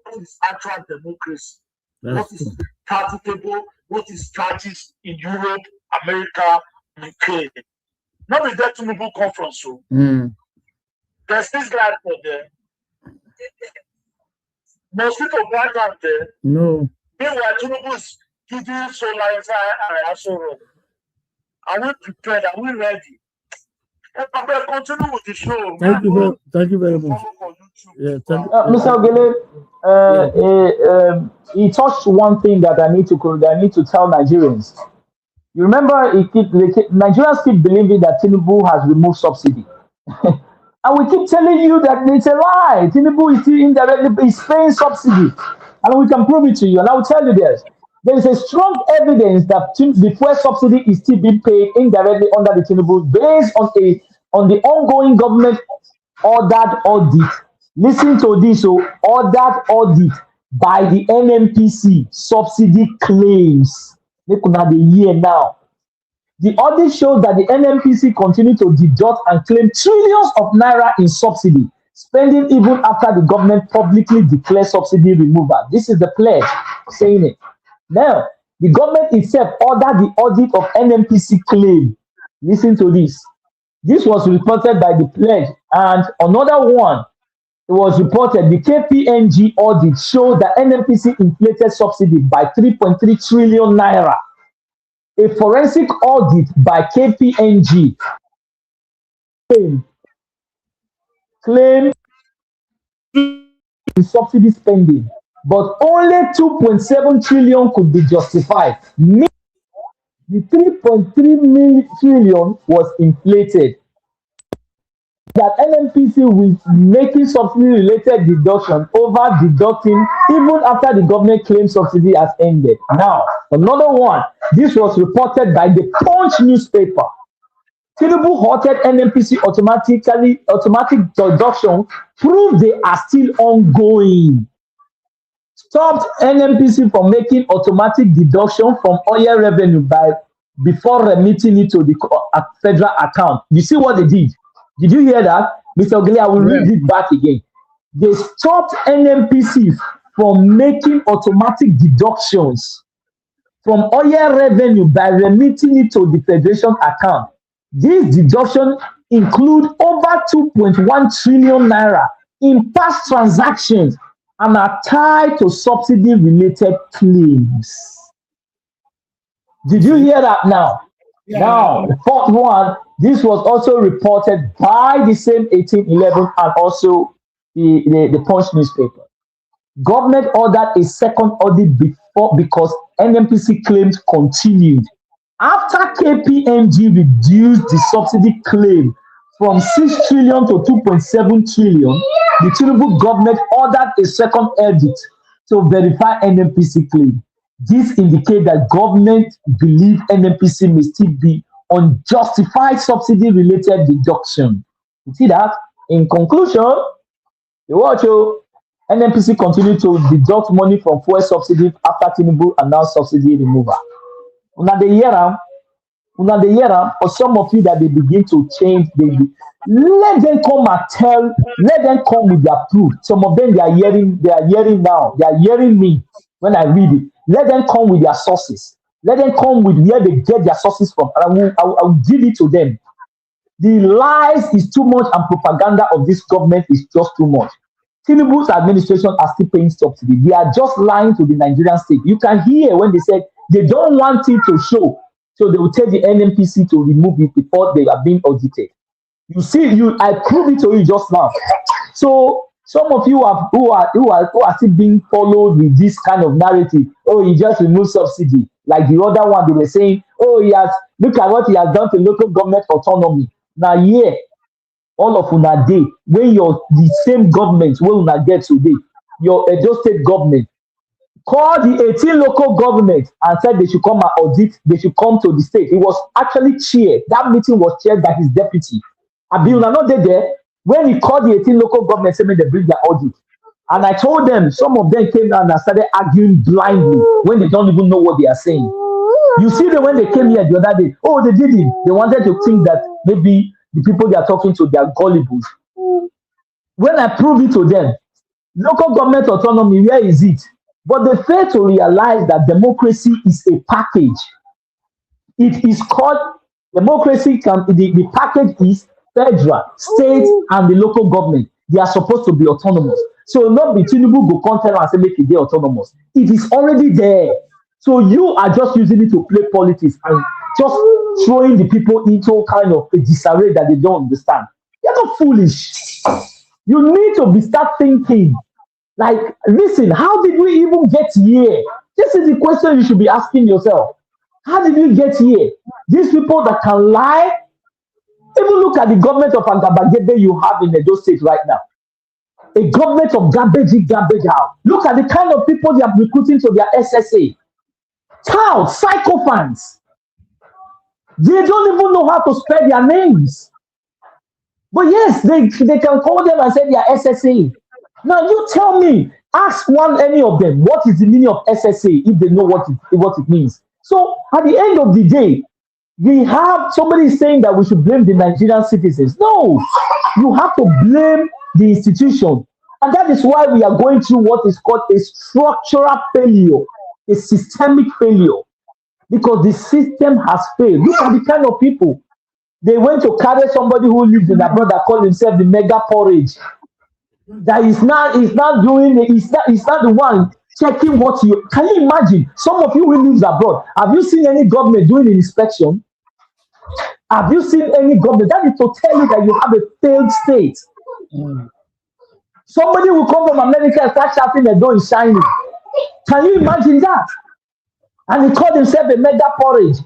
what is actual democracy. What is practicable, what is practiced in Europe, America, UK. Not with that Tinubu conference. So. There's this guy for there. Mosquito right out there. No. Meanwhile, Tinubu is giving solar and also wrong. Are we prepared? Are we ready? Okay, continue with the show. Thank you very much. Yeah, Mr. Ogele, he touched one thing that I need to tell Nigerians. You remember, Nigerians keep believing that Tinubu has removed subsidy. And we keep telling you that it's a lie. Tinubu is still indirectly paying subsidy. And we can prove it to you. And I will tell you this. There is a strong evidence that the fuel subsidy is still being paid indirectly under the Tinubu based on the ongoing government ordered audit. Listen to this, ordered audit by the NNPC subsidy claims. They could have a year now. The audit shows that the NNPC continue to deduct and claim trillions of naira in subsidy, spending even after the government publicly declared subsidy removal. This is the pledge saying it. Now, the government itself ordered the audit of NNPC claim. Listen to this. This was reported by the pledge, and another one, it was reported the KPMG audit showed that NNPC inflated subsidy by 3.3 trillion naira. A forensic audit by KPMG claimed subsidy spending, but only 2.7 trillion could be justified. The 3.3 trillion was inflated. That NNPC was making subsidy-related deduction over deducting even after the government claims subsidy has ended. Now, another one. This was reported by the Punch newspaper. Tinubu halted NNPC automatic deduction, proved they are still ongoing. Stopped NNPC from making automatic deduction from oil revenue before remitting it to the federal account. You see what they did? Did you hear that? Mr. Ogele, I will read it back again. They stopped NNPC from making automatic deductions from oil revenue by remitting it to the federation account. These deductions include over 2.1 trillion naira in past transactions and are tied to subsidy-related claims. Did you hear that now? Yeah. Now, the fourth one, this was also reported by the same 1811 and also the Punch newspaper. Government ordered a second audit because NNPC claims continued. After KPMG reduced the subsidy claim from 6 trillion to 2.7 trillion, the Tinubu government ordered a second audit to verify NNPC claim. This indicates that government believe NNPC may still be unjustified subsidy-related deduction. You see that? In conclusion, you watch NNPC continue to deduct money from fuel subsidy after Tinubu announced subsidy removal. Una the year, for some of you that they begin to change, let them come and tell, let them come with their proof. Some of them they are hearing now, they are hearing me when I read it. Let them come with their sources. Let them come with where they get their sources from. And I will give it to them. The lies is too much and propaganda of this government is just too much. Tinubu's administration are still paying subsidy. They are just lying to the Nigerian state. You can hear when they said they don't want it to show. So they will tell the NNPC to remove it before they are being audited. You see, I proved it to you just now. So some of you who are still being followed with this kind of narrative. Oh, he just removed subsidy. Like the other one, they were saying, oh, look at what he has done to local government autonomy. Now, yeah, all of una day, when the same government will una get today, your Edo state government, call the 18 local government and said they should come and audit, they should come to the state. It was actually chaired. That meeting was chaired by his deputy. Abiuna not there. When he called the 18 local government, saying they bring their audit. And I told them, some of them came down and started arguing blindly when they don't even know what they are saying. You see them when they came here the other day, oh, they did it. They wanted to think that maybe the people they are talking to, they are gullible. When I proved it to them, local government autonomy, where is it? But they fail to realize that democracy is a package. It is called democracy. The package is federal, state, and the local government. They are supposed to be autonomous. So not be Tinubu go content and say make it autonomous. It is already there. So you are just using it to play politics and just throwing the people into kind of a disarray that they don't understand. You're not foolish. You need to start thinking. Like, listen, how did we even get here? This is the question you should be asking yourself. How did we get here? These people that can lie. Even look at the government of Agabagebe you have in Edo State right now. A government of garbage out. Look at the kind of people they are recruiting to their SSA. Touts, psychophants. They don't even know how to spell their names. But yes, they can call them and say they are SSA. Now you tell me, ask any of them, what is the meaning of SSA if they know what it means. So at the end of the day, we have somebody saying that we should blame the Nigerian citizens. No, you have to blame the institution. And that is why we are going through what is called a structural failure, a systemic failure, because the system has failed. Look at the kind of people. They went to carry somebody who lives in abroad that called himself the mega porridge. That is not doing it, he's not the one checking what you can you imagine? Some of you who lives abroad, have you seen any government doing an inspection? Have you seen any government? That is to tell you that you have a failed state. Somebody will come from America and start shouting the door is shining. Can you imagine that? And he called himself a mega porridge.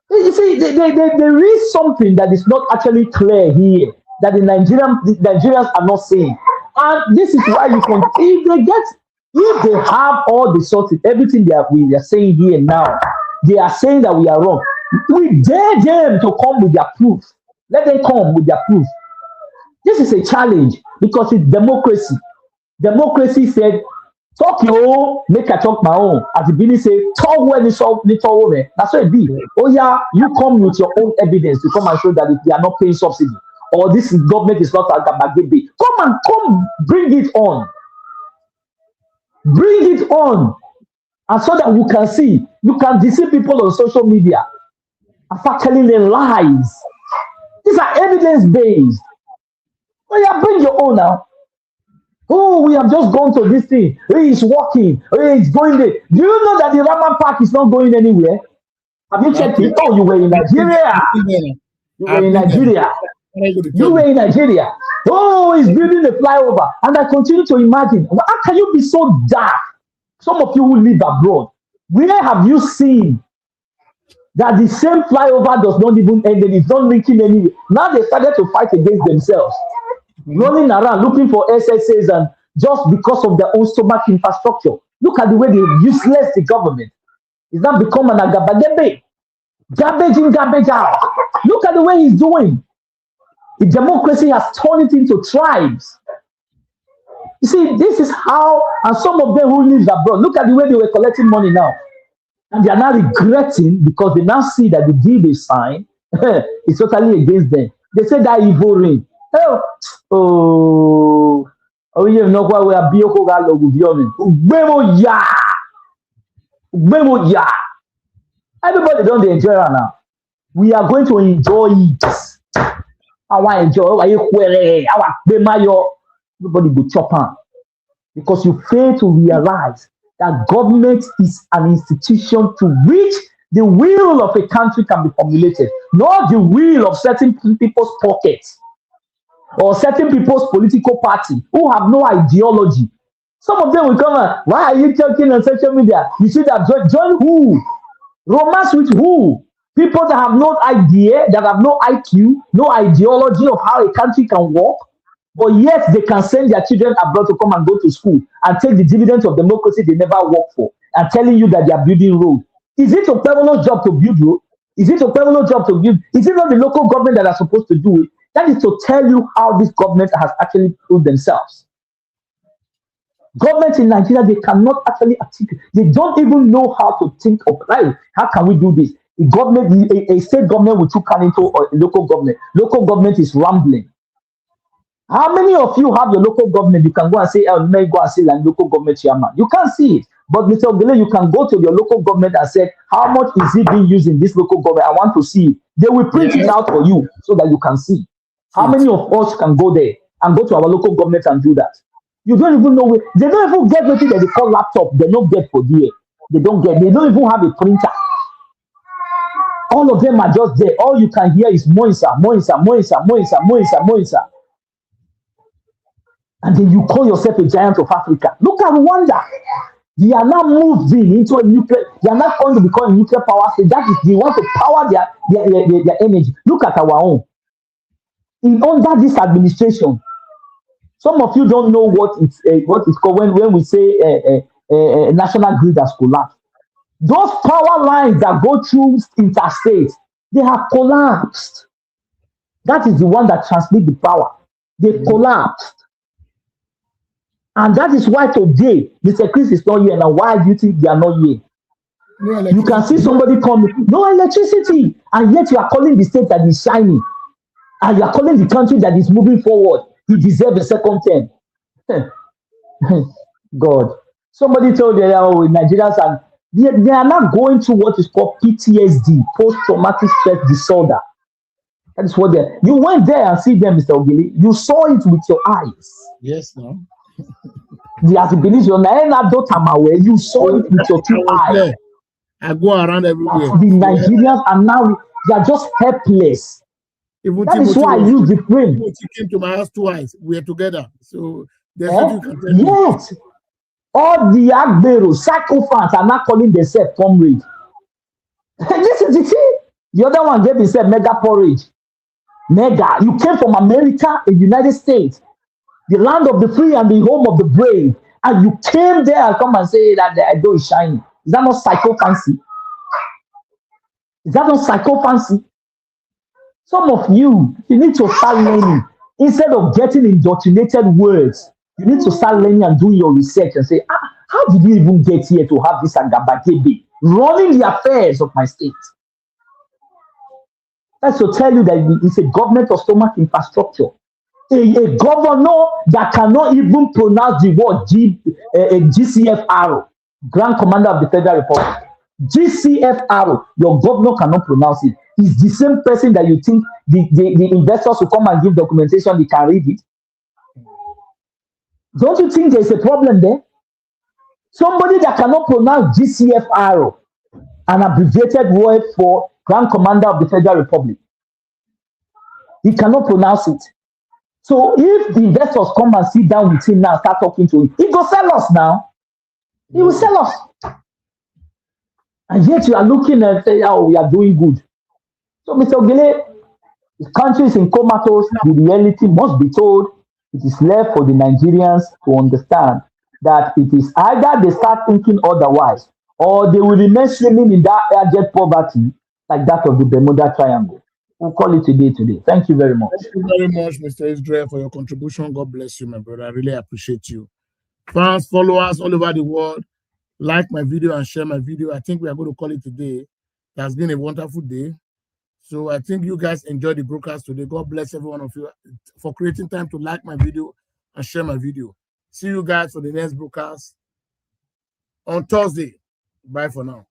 You see, there is something that is not actually clear here that the Nigerians are not saying. And this is why you can, if they have all the sources, everything we are saying here now, they are saying that we are wrong. We dare them to come with their proof. Let them come with their proof. This is a challenge because it's democracy. Democracy said, talk your own, make I talk my own. As the Billy say, talk when it's all over. That's what it be. Oh yeah, you come with your own evidence to come and show that if they are not paying subsidy or this government is not Agabagebe. Come, bring it on. Bring it on. And so that you can see, you can deceive people on social media and start telling them lies. These are evidence-based. Oh yeah, bring your own now. Oh, we have just gone to this thing. Hey, it's working. Hey, it's going there. Do you know that the Raman Park is not going anywhere? Have you checked it? Oh, you were in Nigeria. You were in Nigeria. Oh, he's building a flyover. And I continue to imagine, how can you be so dark? Some of you who live abroad, where have you seen that the same flyover does not even end and it's not linking anywhere? Now they started to fight against themselves, running around looking for SSAs and just because of their own stomach infrastructure. Look at the way they useless the government. It's not become an agabagebe. Garbage in, garbage out. Look at the way he's doing. The democracy has turned it into tribes. You see, this is how, and some of them who live abroad, look at the way they were collecting money now. And they are now regretting because they now see that the deal they signed is totally against them. They say that evil ring. You know what we are everybody don't enjoy it now. We are going to enjoy it. I want to enjoy everybody go chop on. Because you fail to realize that government is an institution to which the will of a country can be formulated, not the will of certain people's pockets or certain people's political party who have no ideology. Some of them will come and, why are you talking on social media? You see that join who? Romance with who? People that have no idea, that have no IQ, no ideology of how a country can work, but yet they can send their children abroad to come and go to school and take the dividends of democracy they never worked for and telling you that they are building road. Is it Okpebholo's job to build road? Is it Okpebholo's job to build? Is it not the local government that are supposed to do it? That is to tell you how this government has actually proved themselves. Governments in Nigeria, they cannot actually articulate. They don't even know how to think of life. How can we do this? A state government will turn into a local government. Local government is rambling. How many of you have your local government? You can go and say, may go and say like local government chairman. You can't see it. But Mr. Ogele, you can go to your local government and say, how much is it being used in this local government? I want to see it. They will print it out for you so that you can see. How many of us can go there and go to our local government and do that? You don't even know where. They don't even get anything that they call laptop. They don't get for there. They don't even have a printer. All of them are just there. All you can hear is Moisa. And then you call yourself a giant of Africa. Look at Rwanda. They are now moved into a nuclear. They are not going to become a nuclear power state. That is, they want to power their energy. Look at our own. Under this administration, some of you don't know what it's called when we say national grid has collapsed. Those power lines that go through interstate, they have collapsed. That is the one that transmits the power. They collapsed. And that is why today, Mr. Chris is not here. Now, why do you think they are not here? No, you can see somebody coming, no electricity, and yet you are calling the state that is shining. And you are calling the country that is moving forward. He deserves a second term. God. Somebody told them, oh, Nigerians are they are not going through what is called PTSD, post-traumatic stress disorder. That is what they are. You went there and see them, Mr. Ogele. You saw it with your eyes. Yes, no. You saw it with your two eyes. I go around everywhere. The Nigerians are now, they are just helpless. Even that is why I use the frame. He came to my house twice. We are together. So there's nothing you can tell yes. Me. All the Agbero, psychophants are not calling themselves comrade. This is the thing. The other one gave himself mega porridge. Mega. You came from America and United States, the land of the free and the home of the brave. And you came there and come and say that the idol is shining. Is that not psychophancy? Is that not psychophancy? Some of you need to start learning. Instead of getting indoctrinated words, you need to start learning and doing your research and say, how did you even get here to have this Agabagebe running the affairs of my state? That's to tell you that it's a government of stomach infrastructure. A governor that cannot even pronounce the word GCFR, Grand Commander of the Federal Republic. GCFR, your governor cannot pronounce it. It's the same person that you think the investors will come and give documentation, they can read it. Don't you think there's a problem there? Somebody that cannot pronounce GCFR, an abbreviated word for Grand Commander of the Federal Republic. He cannot pronounce it. So if the investors come and sit down with him now and start talking to him, he will sell us now. He will sell us. And yet you are looking and say, oh, we are doing good. So Mr. Ogele, the country is in comatose. The reality must be told. It is left for the Nigerians to understand that it is either they start thinking otherwise or they will remain swimming in that abject poverty like that of the Bermuda Triangle. We'll call it today. Thank you very much. Thank you very much, Mr. Israel, for your contribution. God bless you, my brother. I really appreciate you. Fans, followers all over the world, like my video and share my video. I think we are going to call it today. It has been a wonderful day. So I think you guys enjoyed the broadcast today. God bless every one of you for creating time to like my video and share my video. See you guys for the next broadcast on Thursday. Bye for now.